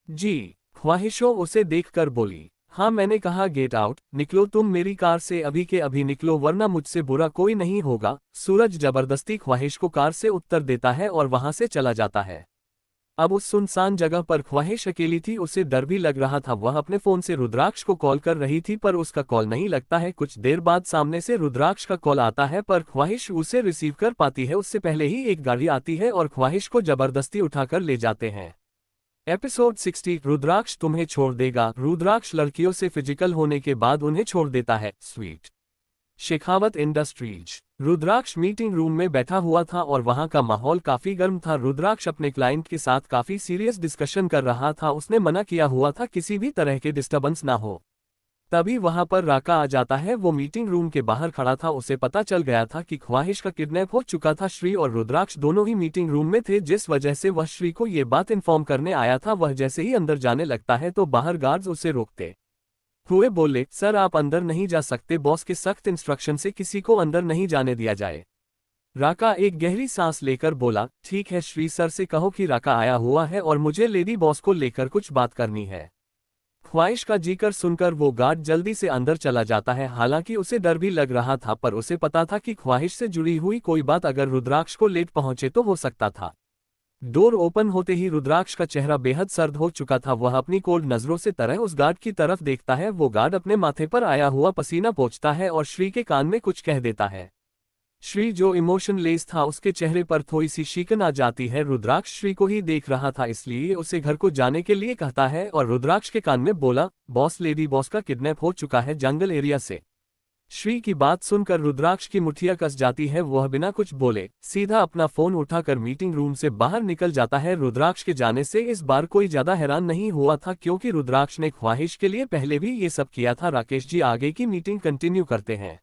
जी। ख्वाहिशों उसे देखकर बोली, हाँ मैंने कहा गेट आउट, निकलो तुम मेरी कार से अभी के अभी निकलो वरना मुझसे बुरा कोई नहीं होगा। सूरज जबरदस्ती ख्वाहिश को कार से उत्तर देता है और वहां से चला जाता है। अब उस सुनसान जगह पर ख्वाहिश अकेली थी। उसे डर भी लग रहा था। वह अपने फोन से रुद्राक्ष को कॉल कर रही थी पर उसका कॉल नहीं लगता है। कुछ देर बाद सामने से रुद्राक्ष का कॉल आता है पर ख्वाहिश उसे रिसीव कर पाती है। उससे पहले ही एक गाड़ी आती है और ख्वाहिश को जबरदस्ती उठाकर ले जाते हैं। एपिसोड 60, रुद्राक्ष तुम्हें छोड़ देगा। रुद्राक्ष लड़कियों से फिजिकल होने के बाद उन्हें छोड़ देता है। Sweet Shekhawat industries. Rudraksh meeting room में बैठा हुआ था और वहां का माहौल काफी गर्म था। रुद्राक्ष अपने क्लाइंट के साथ काफी सीरियस डिस्कशन कर रहा था। उसने मना किया हुआ था किसी भी तरह के डिस्टर्बेंस ना हो। तभी वहां पर राका आ जाता है। वो मीटिंग रूम के बाहर खड़ा था। उसे पता चल गया था कि ख्वाहिश का किडनैप हो चुका था। श्री और रुद्राक्ष दोनों ही मीटिंग रूम में थे जिस वजह से वह श्री को ये बात इन्फॉर्म करने आया था। वह जैसे ही अंदर जाने लगता है तो बाहर गार्ड्स उसे रोकते हुए बोले, सर आप अंदर नहीं जा सकते, बॉस के सख्त इंस्ट्रक्शन से किसी को अंदर नहीं जाने दिया जाए। राका एक गहरी सांस लेकर बोला, ठीक है श्री, सर से कहो कि राका आया हुआ है और मुझे लेडी बॉस को लेकर कुछ बात करनी है। ख्वाहिश का जिक्र सुनकर वो गार्ड जल्दी से अंदर चला जाता है। हालांकि उसे डर भी लग रहा था पर उसे पता था कि ख्वाहिश से जुड़ी हुई कोई बात अगर रुद्राक्ष को लेट पहुंचे तो हो सकता था। डोर ओपन होते ही रुद्राक्ष का चेहरा बेहद सर्द हो चुका था। वह अपनी कोल्ड नजरों से तरह उस गार्ड की तरफ देखता है। वो गार्ड अपने माथे पर आया हुआ पसीना पोंछता है और श्री के कान में कुछ कह देता है। श्री जो इमोशनलेस था, उसके चेहरे पर थोड़ी सी शिकन आ जाती है। रुद्राक्ष श्री को ही देख रहा था, इसलिए उसे घर को जाने के लिए कहता है और रुद्राक्ष के कान में बोला, बॉस लेडी बॉस का किडनैप हो चुका है जंगल एरिया से। श्री की बात सुनकर रुद्राक्ष की मुठ्ठियां कस जाती है। वह बिना कुछ बोले सीधा अपना फोन उठाकर मीटिंग रूम से बाहर निकल जाता है। रुद्राक्ष के जाने से इस बार कोई ज्यादा हैरान नहीं हुआ था, क्योंकि रुद्राक्ष ने ख्वाहिश के लिए पहले भी ये सब किया था। राकेश जी आगे की मीटिंग कंटिन्यू करते हैं।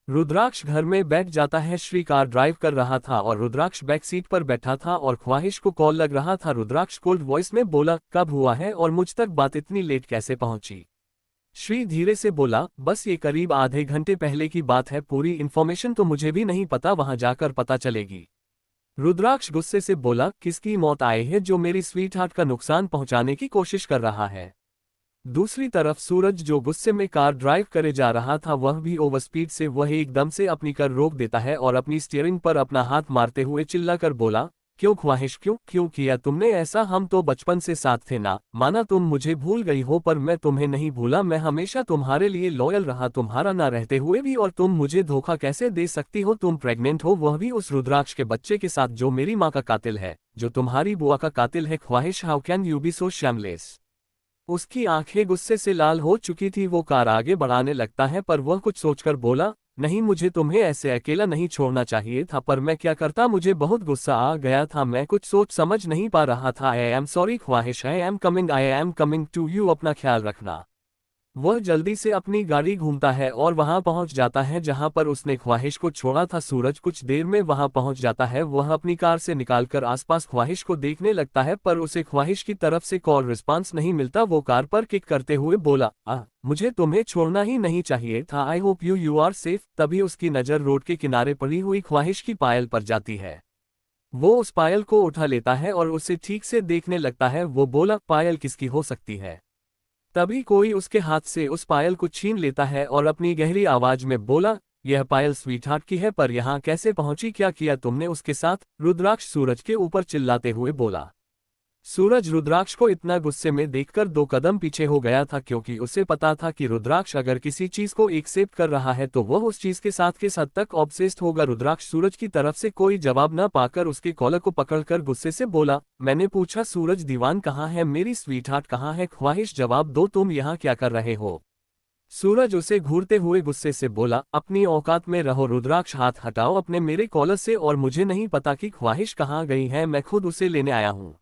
रुद्राक्ष घर में बैठ जाता है। श्री कार ड्राइव कर रहा था और रुद्राक्ष बैक सीट पर बैठा था और ख्वाहिश को कॉल लग रहा था। रुद्राक्ष कोल्ड वॉइस में बोला, कब हुआ है और मुझ तक बात इतनी लेट कैसे पहुंची? श्री धीरे से बोला, बस ये करीब आधे घंटे पहले की बात है। पूरी इन्फॉर्मेशन तो मुझे भी नहीं पता, वहां जाकर पता चलेगी। रुद्राक्ष गुस्से से बोला, किसकी मौत आई है जो मेरी स्वीट हार्ट का नुकसान पहुंचाने की कोशिश कर रहा है? दूसरी तरफ सूरज जो गुस्से में कार ड्राइव करे जा रहा था, वह भी ओवर स्पीड से वह एकदम से अपनी कार रोक देता है और अपनी स्टीयरिंग पर अपना हाथ मारते हुए चिल्लाकर बोला, क्यों ख्वाहिश, क्यों किया तुमने ऐसा? हम तो बचपन से साथ थे ना। माना तुम मुझे भूल गई हो, पर मैं तुम्हें नहीं भूला। मैं हमेशा तुम्हारे लिए लॉयल रहा, तुम्हारा ना रहते हुए भी। और तुम मुझे धोखा कैसे दे सकती हो? तुम प्रेग्नेंट हो, वह भी उस रुद्राक्ष के बच्चे के साथ जो मेरी माँ का कातिल है, जो तुम्हारी बुआ का कातिल है। ख्वाहिश, हाउ कैन यू बी सो शैमलेस? उसकी आंखें गुस्से से लाल हो चुकी थी। वो कार आगे बढ़ाने लगता है, पर वह कुछ सोचकर बोला, नहीं, मुझे तुम्हें ऐसे अकेला नहीं छोड़ना चाहिए था, पर मैं क्या करता? मुझे बहुत गुस्सा आ गया था, मैं कुछ सोच समझ नहीं पा रहा था। आई am sorry Khwahish, I am coming to you. अपना ख्याल रखना। वह जल्दी से अपनी गाड़ी घूमता है और वहां पहुंच जाता है जहां पर उसने ख्वाहिश को छोड़ा था। सूरज कुछ देर में वहां पहुंच जाता है। वह अपनी कार से निकालकर आसपास ख्वाहिश को देखने लगता है, पर उसे ख्वाहिश की तरफ से कॉल रिस्पांस नहीं मिलता। वो कार पर किक करते हुए बोला, मुझे तुम्हें छोड़ना ही नहीं चाहिए था। I hope you are safe. तभी उसकी नज़र रोड के किनारे पड़ी हुई ख्वाहिश की पायल पर जाती है। वो उस पायल को उठा लेता है और उसे ठीक से देखने लगता है। वो बोला, पायल किसकी हो सकती है? तभी कोई उसके हाथ से उस पायल को छीन लेता है और अपनी गहरी आवाज में बोला, यह पायल स्वीटहार्ट की है, पर यहाँ कैसे पहुंची? क्या किया तुमने उसके साथ? रुद्राक्ष सूरज के ऊपर चिल्लाते हुए बोला। सूरज रुद्राक्ष को इतना गुस्से में देखकर 2 कदम पीछे हो गया था, क्योंकि उसे पता था कि रुद्राक्ष अगर किसी चीज को एक्सेप्ट कर रहा है तो वह उस चीज के साथ किस हद तक ऑब्सेस्ड होगा। रुद्राक्ष सूरज की तरफ से कोई जवाब न पाकर उसके कॉलर को पकड़कर गुस्से से बोला, मैंने पूछा सूरज दीवान कहाँ है? मेरी स्वीटहार्ट कहाँ है? ख्वाहिश, जवाब दो, तुम यहाँ क्या कर रहे हो? सूरज उसे घूरते हुए गुस्से से बोला, अपनी औकात में रहो। रुद्राक्ष, हाथ हटाओ अपने मेरे कॉलर से। और मुझे नहीं पता कि ख्वाहिश कहाँ गई है, मैं खुद उसे लेने आया हूँ।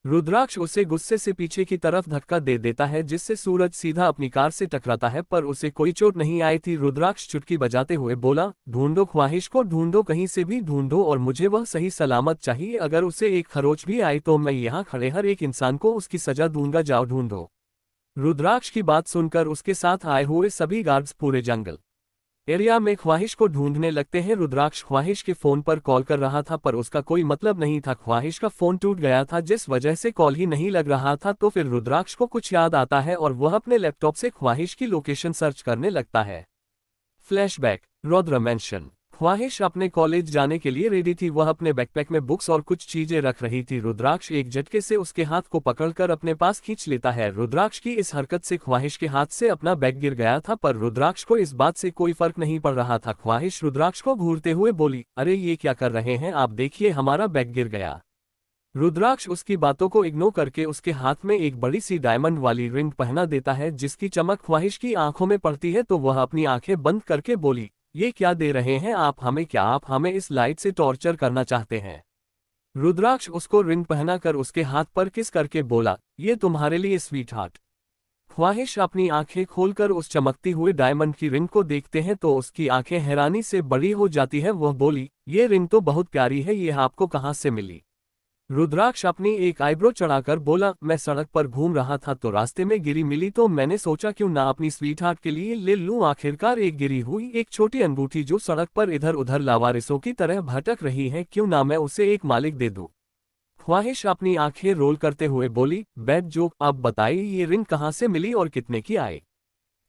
रुद्राक्ष उसे गुस्से से पीछे की तरफ धक्का दे देता है, जिससे सूरज सीधा अपनी कार से टकराता है, पर उसे कोई चोट नहीं आई थी। रुद्राक्ष चुटकी बजाते हुए बोला, ढूंढो ख्वाहिश को, ढूंढो, कहीं से भी ढूंढो, और मुझे वह सही सलामत चाहिए। अगर उसे एक खरोच भी आई तो मैं यहाँ खड़े हर एक इंसान को उसकी सजा दूंगा, जाओ ढूंढो। रुद्राक्ष की बात सुनकर उसके साथ आए हुए सभी गार्ड्स पूरे जंगल एरिया में ख्वाहिश को ढूंढने लगते हैं। रुद्राक्ष ख्वाहिश के फोन पर कॉल कर रहा था, पर उसका कोई मतलब नहीं था। ख्वाहिश का फोन टूट गया था, जिस वजह से कॉल ही नहीं लग रहा था। तो फिर रुद्राक्ष को कुछ याद आता है और वह अपने लैपटॉप से ख्वाहिश की लोकेशन सर्च करने लगता है। फ्लैशबैक, रौद्र मैंशन। ख्वाहिश अपने कॉलेज जाने के लिए रेडी थी। वह अपने बैकपैक में बुक्स और कुछ चीजें रख रही थी। रुद्राक्ष एक झटके से उसके हाथ को पकड़कर अपने पास खींच लेता है। रुद्राक्ष की इस हरकत से ख्वाहिश के हाथ से अपना बैग गिर गया था, पर रुद्राक्ष को इस बात से कोई फर्क नहीं पड़ रहा था। ख्वाहिश रुद्राक्ष को घूरते हुए बोली, अरे ये क्या कर रहे हैं आप? देखिए हमारा बैग गिर गया। रुद्राक्ष उसकी बातों को इग्नोर करके उसके हाथ में एक बड़ी सी डायमंड वाली रिंग पहना देता है, जिसकी चमक ख्वाहिश की आंखों में पड़ती है। तो वह अपनी आंखें बंद करके बोली, ये क्या दे रहे हैं आप हमें? क्या आप हमें इस लाइट से टॉर्चर करना चाहते हैं? रुद्राक्ष उसको रिंग पहनाकर उसके हाथ पर किस करके बोला, ये तुम्हारे लिए स्वीटहार्ट। ख्वाहिश अपनी आंखें खोलकर उस चमकती हुई डायमंड की रिंग को देखते हैं तो उसकी आंखें हैरानी से बड़ी हो जाती है। वह बोली, ये रिंग तो बहुत प्यारी है, ये आपको कहाँ से मिली? रुद्राक्ष अपनी एक आईब्रो चढ़ाकर बोला, मैं सड़क पर घूम रहा था तो रास्ते में गिरी मिली, तो मैंने सोचा क्यों ना अपनी स्वीटहार्ट के लिए ले लूं। आखिरकार एक गिरी हुई एक छोटी अंगूठी जो सड़क पर इधर उधर लावारिसों की तरह भटक रही है, क्यों ना मैं उसे एक मालिक दे दूं। ख्वाहिश अपनी आंखें रोल करते हुए बोली, बैड जोक, अब बताइए ये रिंग कहाँ से मिली और कितने की आई?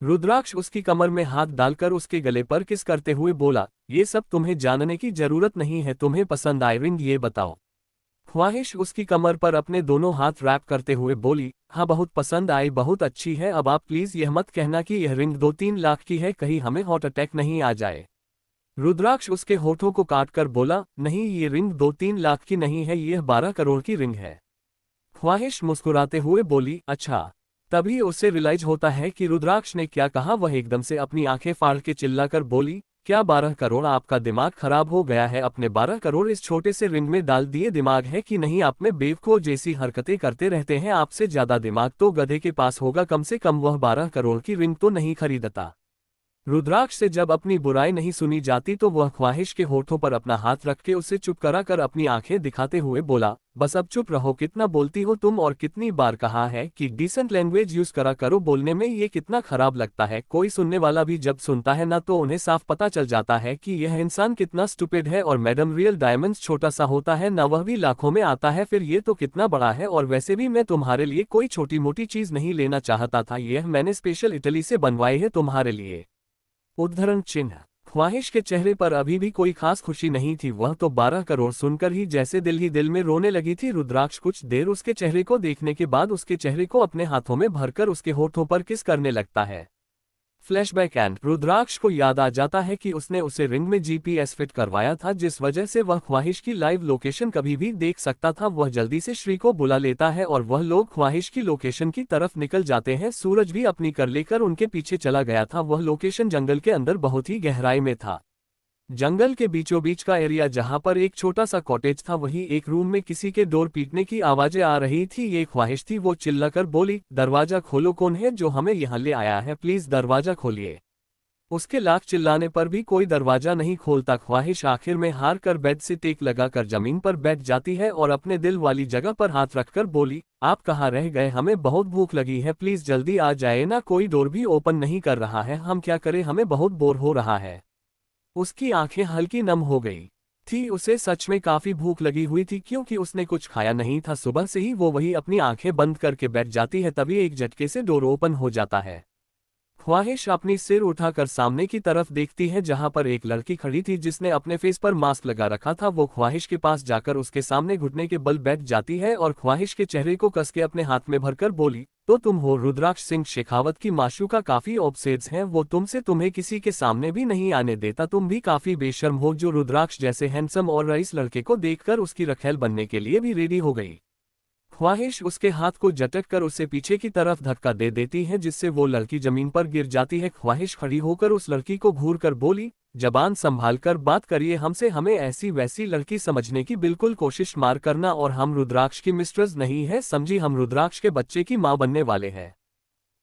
रुद्राक्ष उसकी कमर में हाथ डालकर उसके गले पर किस करते हुए बोला, ये सब तुम्हें जानने की जरूरत नहीं है, तुम्हें पसंद आई रिंग, ये बताओ। ख्वाहिश उसकी कमर पर अपने दोनों हाथ रैप करते हुए बोली, हाँ बहुत पसंद आई, बहुत अच्छी है। अब आप प्लीज यह मत कहना कि यह रिंग 2-3 लाख की है, कहीं हमें हार्ट अटैक नहीं आ जाए। रुद्राक्ष उसके होठों को काटकर बोला, नहीं ये रिंग 2-3 लाख की नहीं है, यह 12 करोड़ की रिंग है। ख्वाहिश मुस्कुराते हुए बोली, अच्छा। तभी उसे रियलाइज होता है कि रुद्राक्ष ने क्या कहा। वह एकदम से अपनी आंखें फाड़ के चिल्लाकर बोली, क्या 12 करोड़? आपका दिमाग खराब हो गया है? अपने 12 करोड़ इस छोटे से रिंग में डाल दिए? दिमाग है कि नहीं आप में? बेवकूफ जैसी हरकतें करते रहते हैं। आपसे ज्यादा दिमाग तो गधे के पास होगा, कम से कम वह 12 करोड़ की रिंग तो नहीं खरीदता। रुद्राक्ष से जब अपनी बुराई नहीं सुनी जाती तो वह ख्वाहिश के होठों पर अपना हाथ रख के उसे चुप करा कर अपनी आंखें दिखाते हुए बोला, बस अब चुप रहो। कितना बोलती हो तुम, और कितनी बार कहा है कि डिसेंट लैंग्वेज यूज करा करो, बोलने में ये कितना खराब लगता है। कोई सुनने वाला भी जब सुनता है ना तो उन्हें साफ पता चल जाता है कि यह इंसान कितना स्टूपिड है। और मैडम रियल डायमंड्स छोटा सा होता है ना, वह भी लाखों में आता है, फिर ये तो कितना बड़ा है। और वैसे भी मैं तुम्हारे लिए कोई छोटी मोटी चीज नहीं लेना चाहता था, यह मैंने स्पेशल इटली से बनवाई है तुम्हारे लिए। उद्धरण चिन्ह। ख्वाहिश के चेहरे पर अभी भी कोई खास खुशी नहीं थी। वह तो 12 करोड़ सुनकर ही जैसे दिल ही दिल में रोने लगी थी। रुद्राक्ष कुछ देर उसके चेहरे को देखने के बाद उसके चेहरे को अपने हाथों में भरकर उसके होठों पर किस करने लगता है। फ्लैशबैक एंड रुद्राक्ष को याद आ जाता है कि उसने उसे रिंग में जीपीएस फिट करवाया था, जिस वजह से वह ख्वाहिश की लाइव लोकेशन कभी भी देख सकता था। वह जल्दी से श्री को बुला लेता है और वह लोग ख्वाहिश की लोकेशन की तरफ निकल जाते हैं। सूरज भी अपनी कर लेकर उनके पीछे चला गया था। वह लोकेशन जंगल के अंदर बहुत ही गहराई में था। जंगल के बीचों बीच का एरिया जहां पर एक छोटा सा कॉटेज था, वही एक रूम में किसी के डोर पीटने की आवाजें आ रही थी। ये ख्वाहिश थी। वो चिल्लाकर बोली, दरवाजा खोलो, कौन है जो हमें यहाँ ले आया है? प्लीज दरवाजा खोलिए। उसके लाख चिल्लाने पर भी कोई दरवाजा नहीं खोलता। ख्वाहिश आखिर में हार कर बेड से टेक लगाकर जमीन पर बैठ जाती है और अपने दिल वाली जगह पर हाथ रखकर बोली, आप कहाँ रह गए? हमें बहुत भूख लगी है, प्लीज जल्दी आ जाए ना। कोई डोर भी ओपन नहीं कर रहा है, हम क्या करें? हमें बहुत बोर हो रहा है। उसकी आंखें हल्की नम हो गई थी। उसे सच में काफी भूख लगी हुई थी, क्योंकि उसने कुछ खाया नहीं था सुबह से ही। वो वही अपनी आंखें बंद करके बैठ जाती है, तभी एक झटके से डोर ओपन हो जाता है। ख्वाहिश अपनी सिर उठाकर सामने की तरफ देखती है, जहां पर एक लड़की खड़ी थी जिसने अपने फेस पर मास्क लगा रखा था। वो ख्वाहिश के पास जाकर उसके सामने घुटने के बल बैठ जाती है और ख्वाहिश के चेहरे को कस के अपने हाथ में भरकर बोली, तो तुम हो रुद्राक्ष सिंह शेखावत की माशूका? काफी ऑब्सेस्ड हैं वो तुमसे, तुम्हें किसी के सामने भी नहीं आने देता। तुम भी काफी बेशर्म हो जो रुद्राक्ष जैसे हैंडसम और रईस लड़के को देखकर उसकी रखेल बनने के लिए भी रेडी हो गई। ख्वाहिश उसके हाथ को झटक कर उसे पीछे की तरफ धक्का दे देती है, जिससे वो लड़की जमीन पर गिर जाती है। ख्वाहिश खड़ी होकर उस लड़की को घूर कर बोली, जबान संभाल कर बात करिए हमसे, हमें ऐसी वैसी लड़की समझने की बिल्कुल कोशिश मार करना। और हम रुद्राक्ष की मिस्ट्रेस नहीं है, समझी? हम रुद्राक्ष के बच्चे की मां बनने वाले हैं।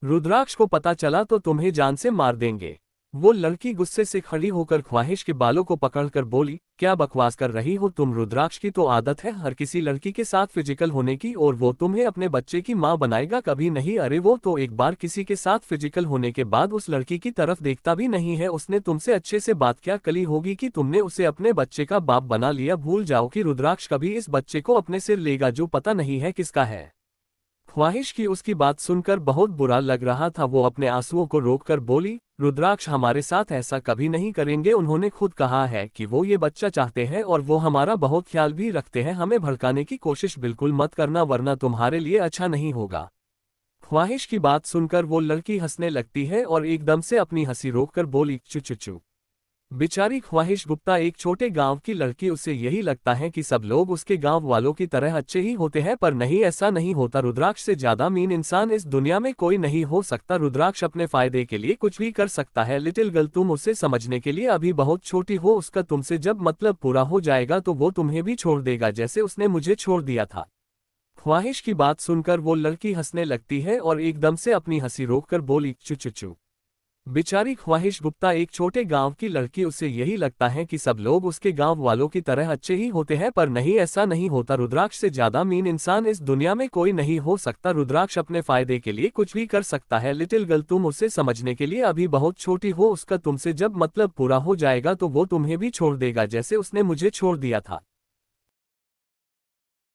रुद्राक्ष को पता चला तो तुम्हें जान से मार देंगे। वो लड़की गुस्से से खड़ी होकर ख्वाहिश के बालों को पकड़कर बोली, क्या बकवास कर रही हो तुम? रुद्राक्ष की तो आदत है हर किसी लड़की के साथ फिजिकल होने की, और वो तुम्हें अपने बच्चे की मां बनाएगा? कभी नहीं। अरे वो तो एक बार किसी के साथ फिजिकल होने के बाद उस लड़की की तरफ देखता भी नहीं है। उसने तुमसे अच्छे से बात क्या कली होगी कि तुमने उसे अपने बच्चे का बाप बना लिया? भूल जाओ कि रुद्राक्ष कभी इस बच्चे को अपने सिर लेगा जो पता नहीं है किसका है। ख्वाहिश की उसकी बात सुनकर बहुत बुरा लग रहा था। वो अपने आंसुओं को रोककर बोली, रुद्राक्ष हमारे साथ ऐसा कभी नहीं करेंगे। उन्होंने खुद कहा है कि वो ये बच्चा चाहते हैं और वो हमारा बहुत ख्याल भी रखते हैं। हमें भड़काने की कोशिश बिल्कुल मत करना, वरना तुम्हारे लिए अच्छा नहीं होगा। ख्वाहिश की बात सुनकर वो लड़की हंसने लगती है और एकदम से अपनी हंसी रोककर बोली, चु चु चु। बेचारी ख्वाहिश गुप्ता एक छोटे गांव की लड़की, उसे यही लगता है कि सब लोग उसके गांव वालों की तरह अच्छे ही होते हैं, पर नहीं, ऐसा नहीं होता। रुद्राक्ष से ज्यादा मीन इंसान इस दुनिया में कोई नहीं हो सकता। रुद्राक्ष अपने फायदे के लिए कुछ भी कर सकता है। लिटिल गर्ल, तुम उसे समझने के लिए अभी बहुत छोटी हो। उसका तुमसे जब मतलब पूरा हो जाएगा तो वो तुम्हें भी छोड़ देगा, जैसे उसने मुझे छोड़ दिया था। ख्वाहिश की बात सुनकर वो लड़की हंसने लगती है और एकदम से अपनी हंसी रोककर बोली, चु चु चु। बेचारी ख्वाहिश गुप्ता एक छोटे गांव की लड़की, उसे यही लगता है कि सब लोग उसके गांव वालों की तरह अच्छे ही होते हैं, पर नहीं, ऐसा नहीं होता। रुद्राक्ष से ज्यादा मीन इंसान इस दुनिया में कोई नहीं हो सकता। रुद्राक्ष अपने फायदे के लिए कुछ भी कर सकता है। लिटिल गर्ल, तुम उसे समझने के लिए अभी बहुत छोटी हो। उसका तुमसे जब मतलब पूरा हो जाएगा तो वो तुम्हें भी छोड़ देगा, जैसे उसने मुझे छोड़ दिया था।